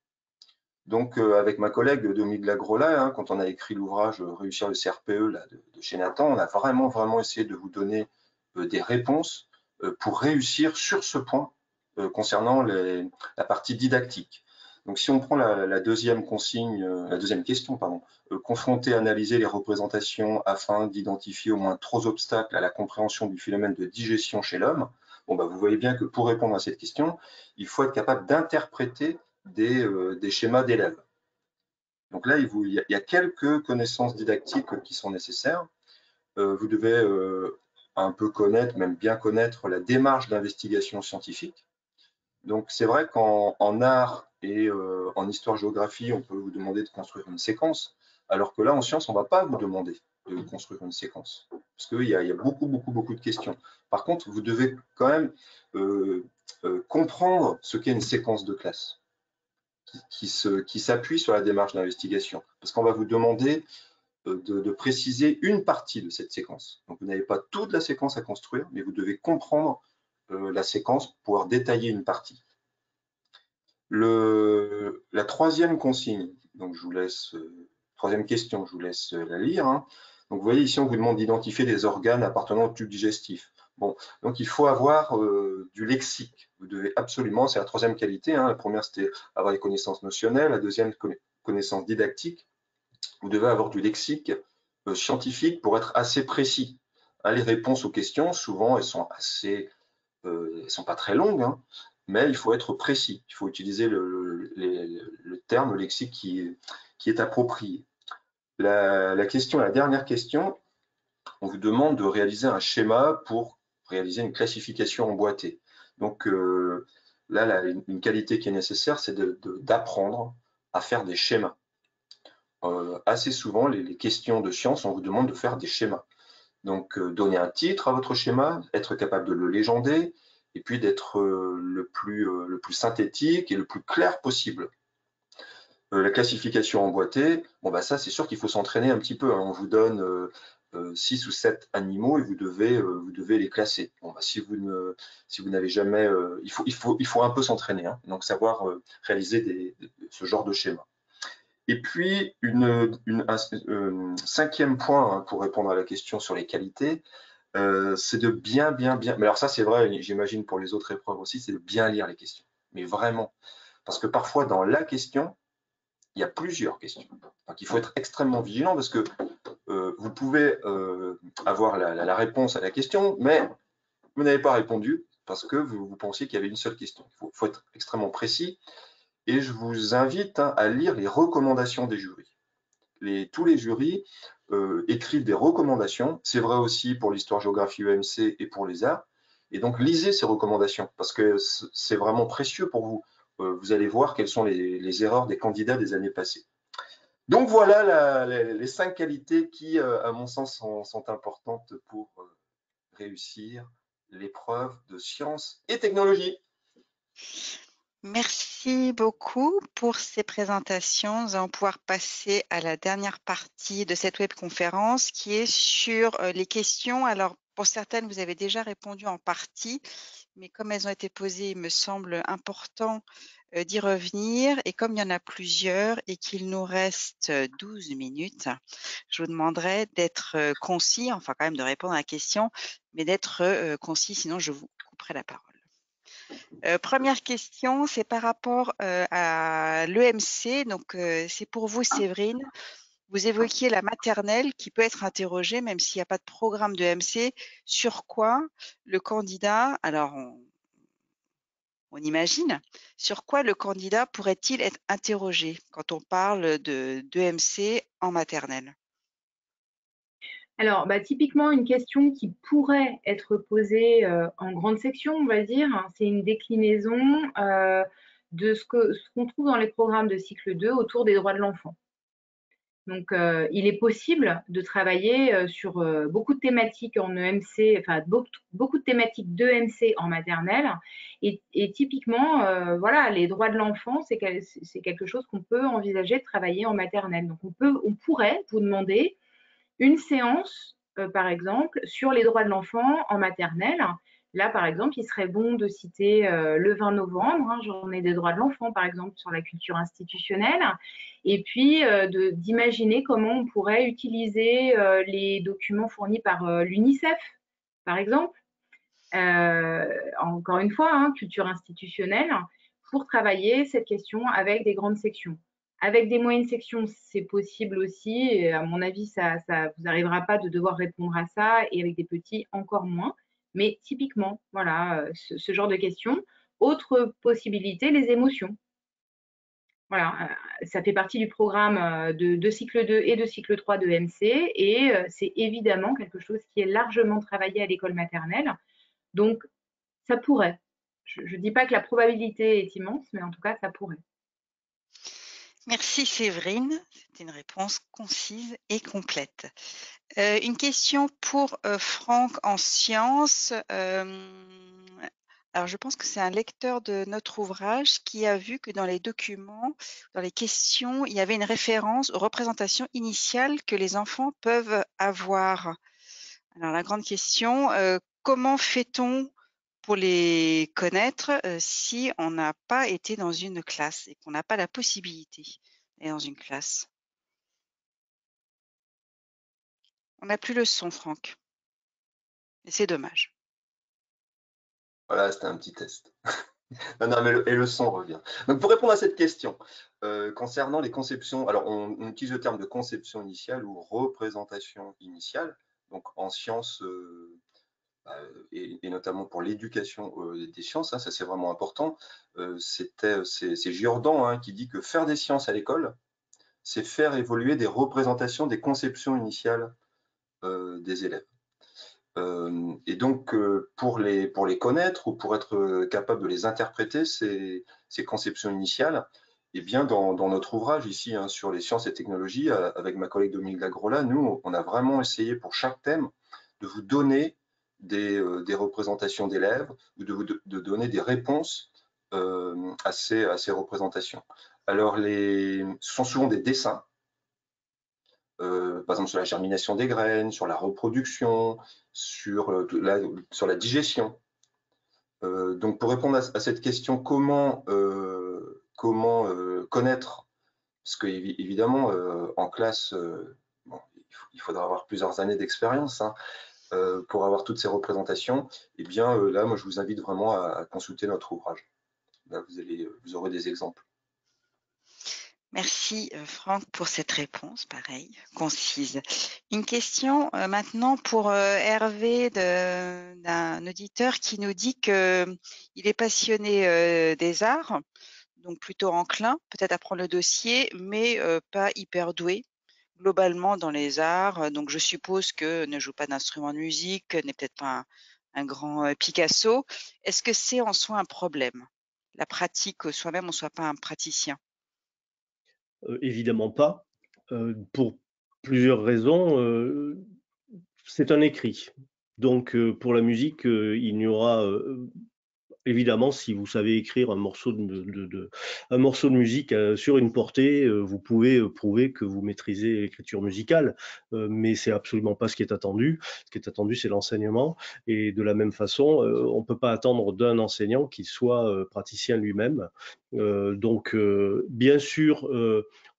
Donc, avec ma collègue Dominique Lagrola, quand on a écrit l'ouvrage Réussir le CRPE là, de chez Nathan, on a vraiment essayé de vous donner des réponses pour réussir sur ce point concernant la partie didactique. Donc, si on prend la deuxième consigne, la deuxième question, pardon, confronter, analyser les représentations afin d'identifier au moins 3 obstacles à la compréhension du phénomène de digestion chez l'homme. Bon, vous voyez bien que pour répondre à cette question, il faut être capable d'interpréter des schémas d'élèves. Donc là, il y a quelques connaissances didactiques qui sont nécessaires. Vous devez un peu connaître, même bien connaître la démarche d'investigation scientifique. Donc c'est vrai qu'en art et en histoire-géographie, on peut vous demander de construire une séquence, alors que là, en sciences, on ne va pas vous demander de construire une séquence, parce qu'il y a beaucoup de questions. Par contre, vous devez quand même comprendre ce qu'est une séquence de classe, qui s'appuie sur la démarche d'investigation, parce qu'on va vous demander de préciser une partie de cette séquence. Donc vous n'avez pas toute la séquence à construire, mais vous devez comprendre la séquence pour pouvoir détailler une partie. La troisième consigne, donc je vous laisse, troisième question, je vous laisse la lire. Hein. Donc vous voyez ici, on vous demande d'identifier des organes appartenant au tube digestif. Bon, donc il faut avoir du lexique. Vous devez absolument, c'est la troisième qualité. Hein. La première, c'était avoir des connaissances notionnelles. La deuxième, connaissances didactiques. Vous devez avoir du lexique scientifique pour être assez précis. Hein, les réponses aux questions, souvent, elles sont assez, elles sont pas très longues, hein, mais il faut être précis. Il faut utiliser le terme, le lexique qui est approprié. La dernière question, on vous demande de réaliser un schéma pour réaliser une classification emboîtée. Donc là, une qualité qui est nécessaire, c'est d'apprendre à faire des schémas. Assez souvent, les questions de science, on vous demande de faire des schémas. Donc, donner un titre à votre schéma, être capable de le légender, et puis d'être le plus synthétique et le plus clair possible. La classification emboîtée, bon, bah, ça, c'est sûr qu'il faut s'entraîner un petit peu. Hein. On vous donne 6 ou 7 animaux et vous devez les classer. Bon, bah, si vous n'avez jamais… il faut un peu s'entraîner, hein, donc savoir réaliser ce genre de schéma. Et puis, un cinquième point, hein, pour répondre à la question sur les qualités, c'est de bien, mais alors ça c'est vrai, j'imagine pour les autres épreuves aussi, c'est de bien lire les questions, mais vraiment, parce que parfois dans la question, il y a plusieurs questions. Donc il faut être extrêmement vigilant parce que vous pouvez avoir la réponse à la question, mais vous n'avez pas répondu parce que vous pensiez qu'il y avait une seule question. Il faut être extrêmement précis. Et je vous invite à lire les recommandations des jurys. Tous les jurys écrivent des recommandations. C'est vrai aussi pour l'histoire, géographie, EMC et pour les arts. Et donc, lisez ces recommandations parce que c'est vraiment précieux pour vous. Vous allez voir quelles sont les erreurs des candidats des années passées. Donc, voilà les 5 qualités qui, à mon sens, sont importantes pour réussir l'épreuve de sciences et technologies. Merci beaucoup pour ces présentations. Nous allons pouvoir passer à la dernière partie de cette webconférence qui est sur les questions. Alors, pour certaines, vous avez déjà répondu en partie, mais comme elles ont été posées, il me semble important d'y revenir. Et comme il y en a plusieurs et qu'il nous reste 12 minutes, je vous demanderai d'être concis, enfin quand même de répondre à la question, mais d'être concis, sinon je vous couperai la parole. Première question, c'est par rapport à l'EMC. Donc, c'est pour vous, Séverine. Vous évoquiez la maternelle qui peut être interrogée, même s'il n'y a pas de programme de EMC, sur quoi le candidat, alors on imagine, sur quoi le candidat pourrait-il être interrogé quand on parle d'EMC en maternelle? Alors, typiquement, une question qui pourrait être posée en grande section, on va dire, hein, c'est une déclinaison de ce qu'on trouve dans les programmes de cycle 2 autour des droits de l'enfant. Donc, il est possible de travailler sur beaucoup de thématiques en EMC, enfin beaucoup de thématiques d'EMC en maternelle. Et typiquement, voilà, les droits de l'enfant, c'est quelque chose qu'on peut envisager de travailler en maternelle. Donc, on pourrait vous demander une séance, par exemple, sur les droits de l'enfant en maternelle. Là, par exemple, il serait bon de citer le 20 novembre, hein, journée des droits de l'enfant, par exemple, sur la culture institutionnelle, et puis d'imaginer comment on pourrait utiliser les documents fournis par l'UNICEF, par exemple. Encore une fois, hein, culture institutionnelle, pour travailler cette question avec des grandes sections. Avec des moyennes sections, c'est possible aussi. Et à mon avis, ça vous arrivera pas de devoir répondre à ça, et avec des petits, encore moins. Mais typiquement, voilà, ce genre de questions. Autre possibilité, les émotions. Voilà, ça fait partie du programme de cycle 2 et de cycle 3 de MC, et c'est évidemment quelque chose qui est largement travaillé à l'école maternelle. Donc, ça pourrait Je ne dis pas que la probabilité est immense, mais en tout cas, ça pourrait. Merci Séverine, c'est une réponse concise et complète. Une question pour Franck en sciences. Alors je pense que c'est un lecteur de notre ouvrage qui a vu que dans les documents, dans les questions, il y avait une référence aux représentations initiales que les enfants peuvent avoir. Alors la grande question, comment fait-on pour les connaître si on n'a pas été dans une classe et qu'on n'a pas la possibilité d'aller dans une classe? On n'a plus le son, Franck, et c'est dommage. Voilà, c'était un petit test. Non, non, mais et le son revient. Donc, pour répondre à cette question, concernant les conceptions, alors on utilise le terme de conception initiale ou représentation initiale. Donc, en sciences, et notamment pour l'éducation des sciences, hein, ça c'est vraiment important. C'est Giordano hein, qui dit que faire des sciences à l'école, c'est faire évoluer des représentations, des conceptions initiales des élèves. Et donc, pour les connaître ou pour être capable de les interpréter, ces conceptions initiales, eh bien, dans notre ouvrage ici hein, sur les sciences et technologies, avec ma collègue Dominique Lagrola, nous, on a vraiment essayé pour chaque thème de vous donner des représentations d'élèves ou de donner des réponses à ces représentations. Alors, ce sont souvent des dessins, par exemple sur la germination des graines, sur la reproduction, sur la digestion. Donc pour répondre à cette question, comment connaître, parce que évidemment en classe, bon, il faudra avoir plusieurs années d'expérience hein, pour avoir toutes ces représentations, et bien là moi je vous invite vraiment à consulter notre ouvrage. Là vous aurez des exemples. Merci Franck pour cette réponse, pareil, concise. Une question maintenant pour Hervé d'un auditeur qui nous dit qu'il est passionné des arts, donc plutôt enclin, peut-être à prendre le dossier, mais pas hyper doué globalement dans les arts. Donc je suppose que ne joue pas d'instrument de musique, n'est peut-être pas un grand Picasso. Est-ce que c'est en soi un problème? La pratique soi-même, on ne soit pas un praticien? Évidemment pas, pour plusieurs raisons. C'est un écrit. Donc, pour la musique, il n'y aura évidemment, si vous savez écrire un morceau de musique sur une portée, vous pouvez prouver que vous maîtrisez l'écriture musicale, mais c'est absolument pas ce qui est attendu. Ce qui est attendu, c'est l'enseignement. Et de la même façon, on ne peut pas attendre d'un enseignant qu'il soit praticien lui-même. Donc, bien sûr,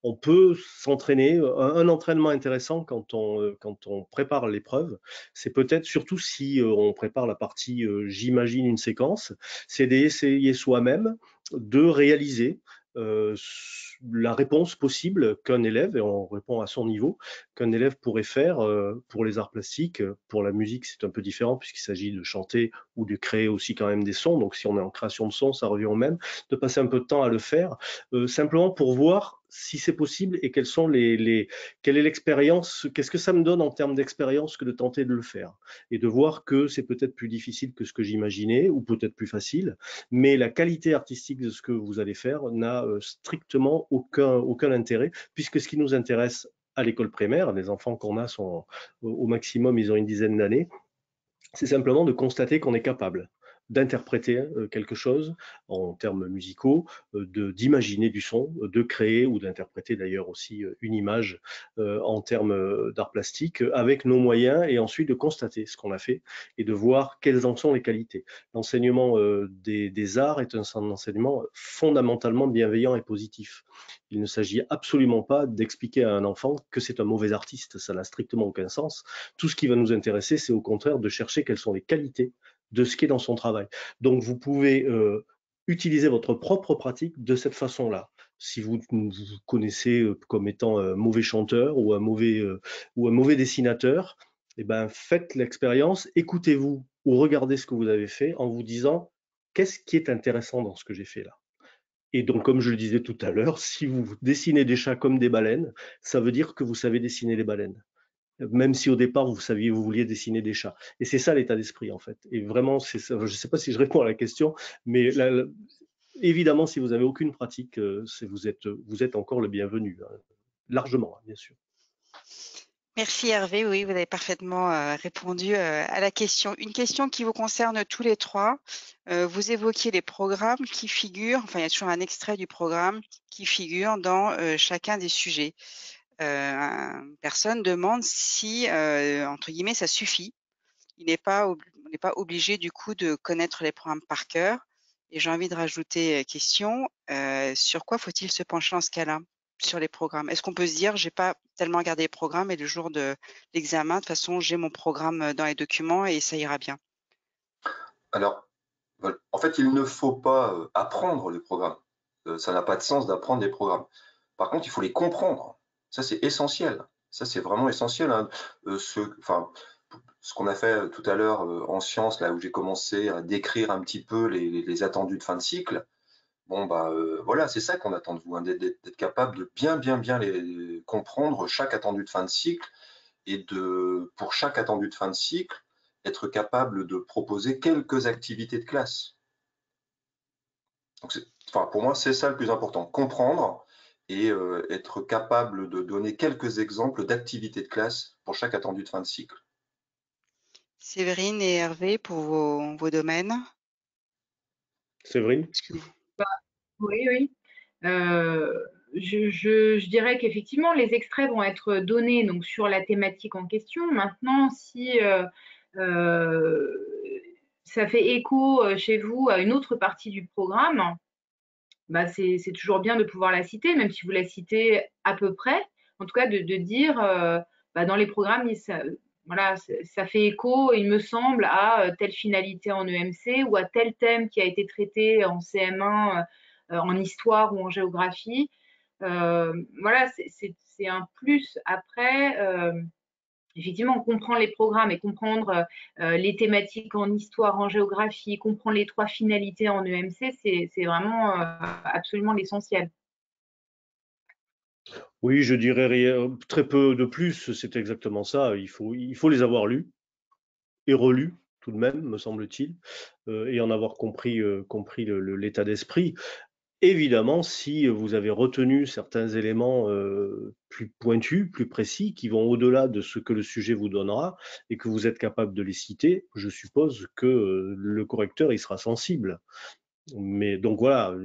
on peut s'entraîner. Un entraînement intéressant quand on prépare l'épreuve, c'est peut-être surtout si on prépare la partie j'imagine une séquence, c'est d'essayer soi-même de réaliser la réponse possible qu'un élève, et on répond à son niveau, qu'un élève pourrait faire pour les arts plastiques. Pour la musique, c'est un peu différent puisqu'il s'agit de chanter ou de créer aussi quand même des sons. Donc si on est en création de sons, ça revient au même, de passer un peu de temps à le faire, simplement pour voir si c'est possible et quelles est l'expérience, qu'est-ce que ça me donne en termes d'expérience que de tenter de le faire et de voir que c'est peut-être plus difficile que ce que j'imaginais ou peut-être plus facile, mais la qualité artistique de ce que vous allez faire n'a strictement aucun intérêt, puisque ce qui nous intéresse à l'école primaire, les enfants qu'on a sont au maximum, ils ont une dizaine d'années, c'est simplement de constater qu'on est capable d'interpréter quelque chose en termes musicaux, d'imaginer du son, de créer ou d'interpréter d'ailleurs aussi une image en termes d'art plastique avec nos moyens et ensuite de constater ce qu'on a fait et de voir quelles en sont les qualités. L'enseignement des arts est un enseignement fondamentalement bienveillant et positif. Il ne s'agit absolument pas d'expliquer à un enfant que c'est un mauvais artiste, ça n'a strictement aucun sens. Tout ce qui va nous intéresser, c'est au contraire de chercher quelles sont les qualités de ce qui est dans son travail. Donc, vous pouvez utiliser votre propre pratique de cette façon-là. Si vous vous connaissez comme étant un mauvais chanteur ou un mauvais dessinateur, eh ben, faites l'expérience, écoutez-vous ou regardez ce que vous avez fait en vous disant qu'est-ce qui est intéressant dans ce que j'ai fait là. Et donc, comme je le disais tout à l'heure, si vous dessinez des chats comme des baleines, ça veut dire que vous savez dessiner les baleines. même si au départ vous vouliez dessiner des chats. Et c'est ça l'état d'esprit en fait. Et vraiment, c'est ça. Je ne sais pas si je réponds à la question, mais évidemment, si vous n'avez aucune pratique, vous êtes encore le bienvenu, hein, largement, bien sûr. Merci Hervé, oui, vous avez parfaitement répondu à la question. Une question qui vous concerne tous les trois. Vous évoquiez les programmes qui figurent, enfin il y a toujours un extrait du programme qui figure dans chacun des sujets. Personne demande si, entre guillemets, ça suffit. On n'est pas obligé du coup de connaître les programmes par cœur. Et j'ai envie de rajouter question, sur quoi faut-il se pencher dans ce cas-là? Sur les programmes. Est-ce qu'on peut se dire, j'ai pas tellement regardé les programmes et le jour de l'examen, de toute façon, j'ai mon programme dans les documents et ça ira bien? Alors, voilà. En fait, il ne faut pas apprendre les programmes. Ça n'a pas de sens d'apprendre les programmes. Par contre, il faut les comprendre. Ça, c'est essentiel. Ça, c'est vraiment essentiel, hein. Ce qu'on a fait tout à l'heure en sciences, là où j'ai commencé à décrire un petit peu les attendus de fin de cycle, bon, bah, voilà, c'est ça qu'on attend de vous, hein, d'être capable de bien les comprendre, chaque attendu de fin de cycle, et pour chaque attendu de fin de cycle, être capable de proposer quelques activités de classe. Donc, pour moi, c'est ça le plus important, comprendre et être capable de donner quelques exemples d'activités de classe pour chaque attendu de fin de cycle. Séverine et Hervé, pour vos domaines? Séverine? Oui, oui. Je dirais qu'effectivement, les extraits vont être donnés donc, sur la thématique en question. Maintenant, si ça fait écho chez vous à une autre partie du programme, bah c'est toujours bien de pouvoir la citer, même si vous la citez à peu près. En tout cas, de dire, bah dans les programmes, voilà, ça fait écho, il me semble, à telle finalité en EMC ou à tel thème qui a été traité en CM1, en histoire ou en géographie. Voilà, c'est un plus. Après, effectivement, comprendre les programmes et comprendre les thématiques en histoire, en géographie, comprendre les 3 finalités en EMC, c'est vraiment absolument l'essentiel. Oui, je dirais rien, très peu de plus, c'est exactement ça. Il faut les avoir lus et relus tout de même, me semble-t-il, et en avoir compris l'état d'esprit. Évidemment, si vous avez retenu certains éléments plus pointus, plus précis, qui vont au-delà de ce que le sujet vous donnera et que vous êtes capable de les citer, je suppose que le correcteur y sera sensible. Mais donc voilà,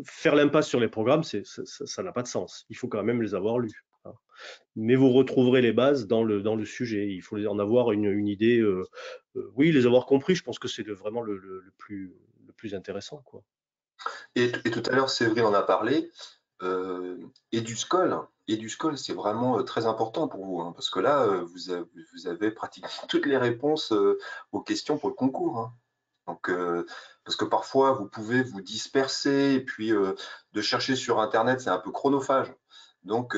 faire l'impasse sur les programmes, ça n'a pas de sens. Il faut quand même les avoir lus, hein. Mais vous retrouverez les bases dans le sujet. Il faut en avoir une idée. Oui, les avoir compris, je pense que c'est vraiment le plus intéressant, quoi. Et tout à l'heure, Séverine en a parlé, EduScol, c'est vraiment très important pour vous, hein, parce que là, vous avez pratiquement toutes les réponses aux questions pour le concours, hein. Donc, parce que parfois, vous pouvez vous disperser et puis de chercher sur Internet, c'est un peu chronophage. Donc,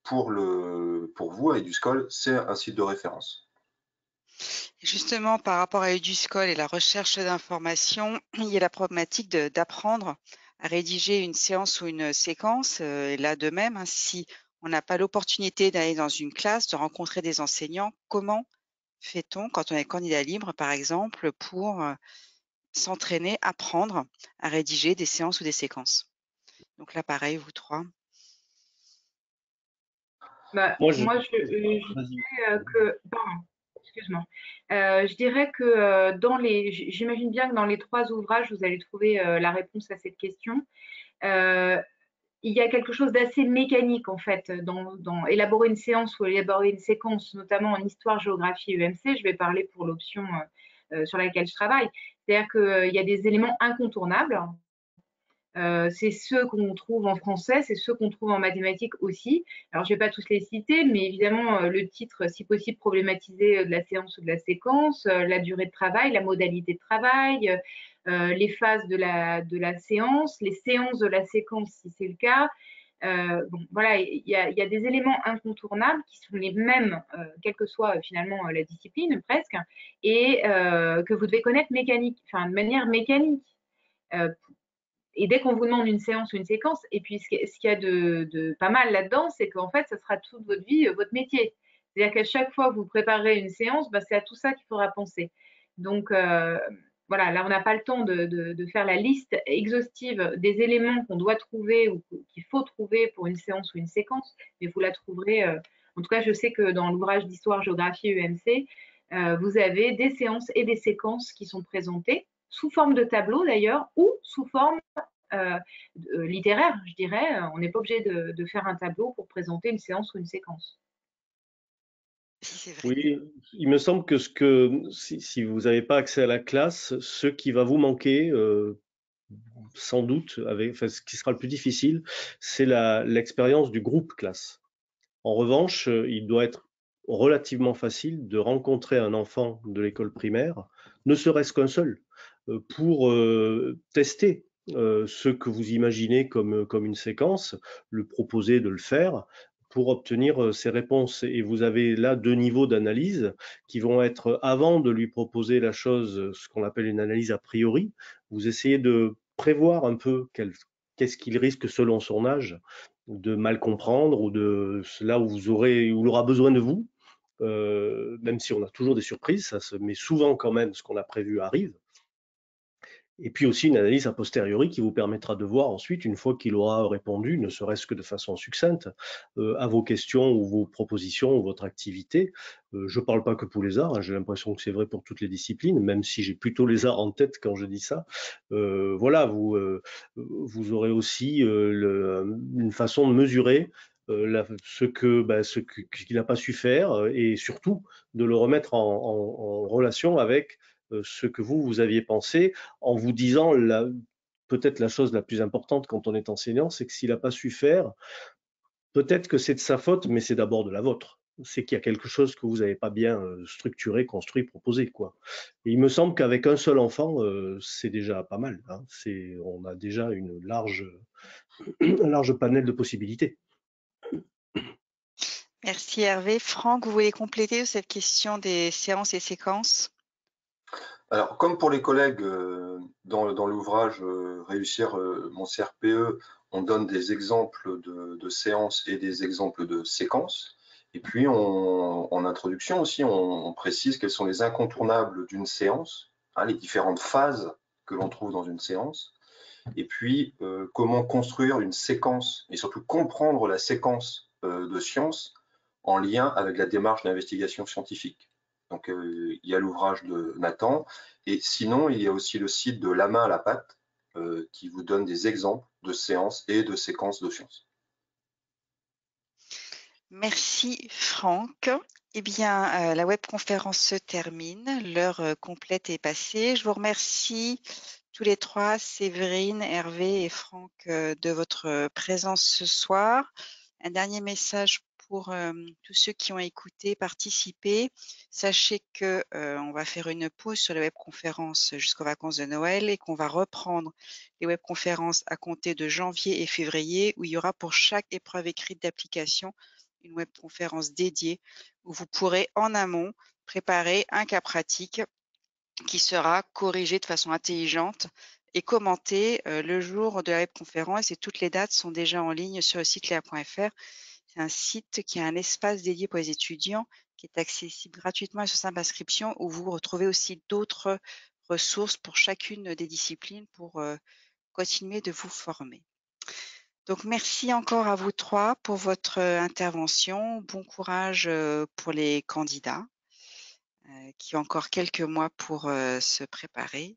pour vous, à EduScol, c'est un site de référence. Justement, par rapport à EduScol et la recherche d'informations, il y a la problématique d'apprendre à rédiger une séance ou une séquence. Et là, de même, hein, si on n'a pas l'opportunité d'aller dans une classe, de rencontrer des enseignants, comment fait-on quand on est candidat libre, par exemple, pour s'entraîner, apprendre à rédiger des séances ou des séquences? Donc là, pareil, vous trois. Bah, Moi, moi, je dirais que, pardon, excuse-moi. Je dirais que j'imagine bien que dans les 3 ouvrages, vous allez trouver la réponse à cette question. Il y a quelque chose d'assez mécanique en fait dans élaborer une séance ou élaborer une séquence, notamment en histoire, géographie et EMC. Je vais parler pour l'option sur laquelle je travaille. C'est-à-dire qu'il y a des éléments incontournables. C'est ceux qu'on trouve en français, c'est ceux qu'on trouve en mathématiques aussi. Alors, je ne vais pas tous les citer, mais évidemment, le titre, si possible, problématiser de la séance ou de la séquence, la durée de travail, la modalité de travail, les phases de la séance, les séances de la séquence si c'est le cas. Bon, voilà, il y a des éléments incontournables qui sont les mêmes, quelle que soit finalement la discipline presque, et que vous devez connaître de manière mécanique. Et dès qu'on vous demande une séance ou une séquence, et puis ce qu'il y a de pas mal là-dedans, c'est qu'en fait, ça sera toute votre vie, votre métier. C'est-à-dire qu'à chaque fois que vous préparerez une séance, bah, c'est à tout ça qu'il faudra penser. Donc, voilà, là, on n'a pas le temps de faire la liste exhaustive des éléments qu'on doit trouver ou qu'il faut trouver pour une séance ou une séquence, mais vous la trouverez. En tout cas, je sais que dans l'ouvrage d'histoire-géographie UMC, vous avez des séances et des séquences qui sont présentées sous forme de tableau d'ailleurs ou sous forme littéraire, je dirais. On n'est pas obligé de faire un tableau pour présenter une séance ou une séquence. Si, c'est vrai. Oui, il me semble que si vous n'avez pas accès à la classe, ce qui va vous manquer, sans doute, ce qui sera le plus difficile, c'est l'expérience du groupe classe. En revanche, il doit être relativement facile de rencontrer un enfant de l'école primaire, ne serait-ce qu'un seul, pour tester ce que vous imaginez comme une séquence, le proposer de le faire pour obtenir ces réponses. Et vous avez là 2 niveaux d'analyse qui vont être, avant de lui proposer la chose, ce qu'on appelle une analyse a priori, vous essayez de prévoir un peu qu'est-ce qu'il risque selon son âge de mal comprendre ou de là où où il aura besoin de vous, même si on a toujours des surprises, mais souvent quand même ce qu'on a prévu arrive. Et puis aussi une analyse a posteriori qui vous permettra de voir ensuite, une fois qu'il aura répondu, ne serait-ce que de façon succincte, à vos questions ou vos propositions ou votre activité. Je ne parle pas que pour les arts, hein, j'ai l'impression que c'est vrai pour toutes les disciplines, même si j'ai plutôt les arts en tête quand je dis ça. Voilà, vous aurez aussi une façon de mesurer ce qu'il n'a pas su faire et surtout de le remettre en relation avec ce que vous aviez pensé, en vous disant peut-être la chose la plus importante quand on est enseignant, c'est que s'il n'a pas su faire, peut-être que c'est de sa faute, mais c'est d'abord de la vôtre. C'est qu'il y a quelque chose que vous n'avez pas bien structuré, construit, proposé, quoi. Et il me semble qu'avec un seul enfant, c'est déjà pas mal, hein. On a déjà un large panel de possibilités. Merci Hervé. Franck, vous voulez compléter cette question des séances et séquences? Alors, comme pour les collègues dans l'ouvrage Réussir mon CRPE, on donne des exemples de séances et des exemples de séquences. Et puis, en introduction aussi, on précise quels sont les incontournables d'une séance, hein, les différentes phases que l'on trouve dans une séance. Et puis, comment construire une séquence et surtout comprendre la séquence de science en lien avec la démarche d'investigation scientifique. Donc, il y a l'ouvrage de Nathan, et sinon, il y a aussi le site de La main à la pâte, qui vous donne des exemples de séances et de séquences de sciences. Merci Franck. Eh bien, la webconférence se termine. L'heure complète est passée. Je vous remercie tous les trois, Séverine, Hervé et Franck, de votre présence ce soir. Un dernier message pour tous ceux qui ont écouté, participé. Sachez que on va faire une pause sur la webconférence jusqu'aux vacances de Noël et qu'on va reprendre les webconférences à compter de janvier et février, où il y aura pour chaque épreuve écrite d'application une webconférence dédiée où vous pourrez en amont préparer un cas pratique qui sera corrigé de façon intelligente et commenté le jour de la webconférence, et toutes les dates sont déjà en ligne sur le site lea.fr. C'est un site qui a un espace dédié pour les étudiants qui est accessible gratuitement et sur simple inscription, où vous retrouvez aussi d'autres ressources pour chacune des disciplines pour continuer de vous former. Donc, merci encore à vous trois pour votre intervention. Bon courage pour les candidats qui ont encore quelques mois pour se préparer,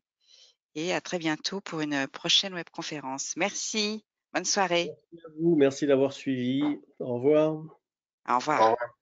et à très bientôt pour une prochaine webconférence. Merci. Bonne soirée. Merci à vous, merci d'avoir suivi. Au revoir. Au revoir. Au revoir.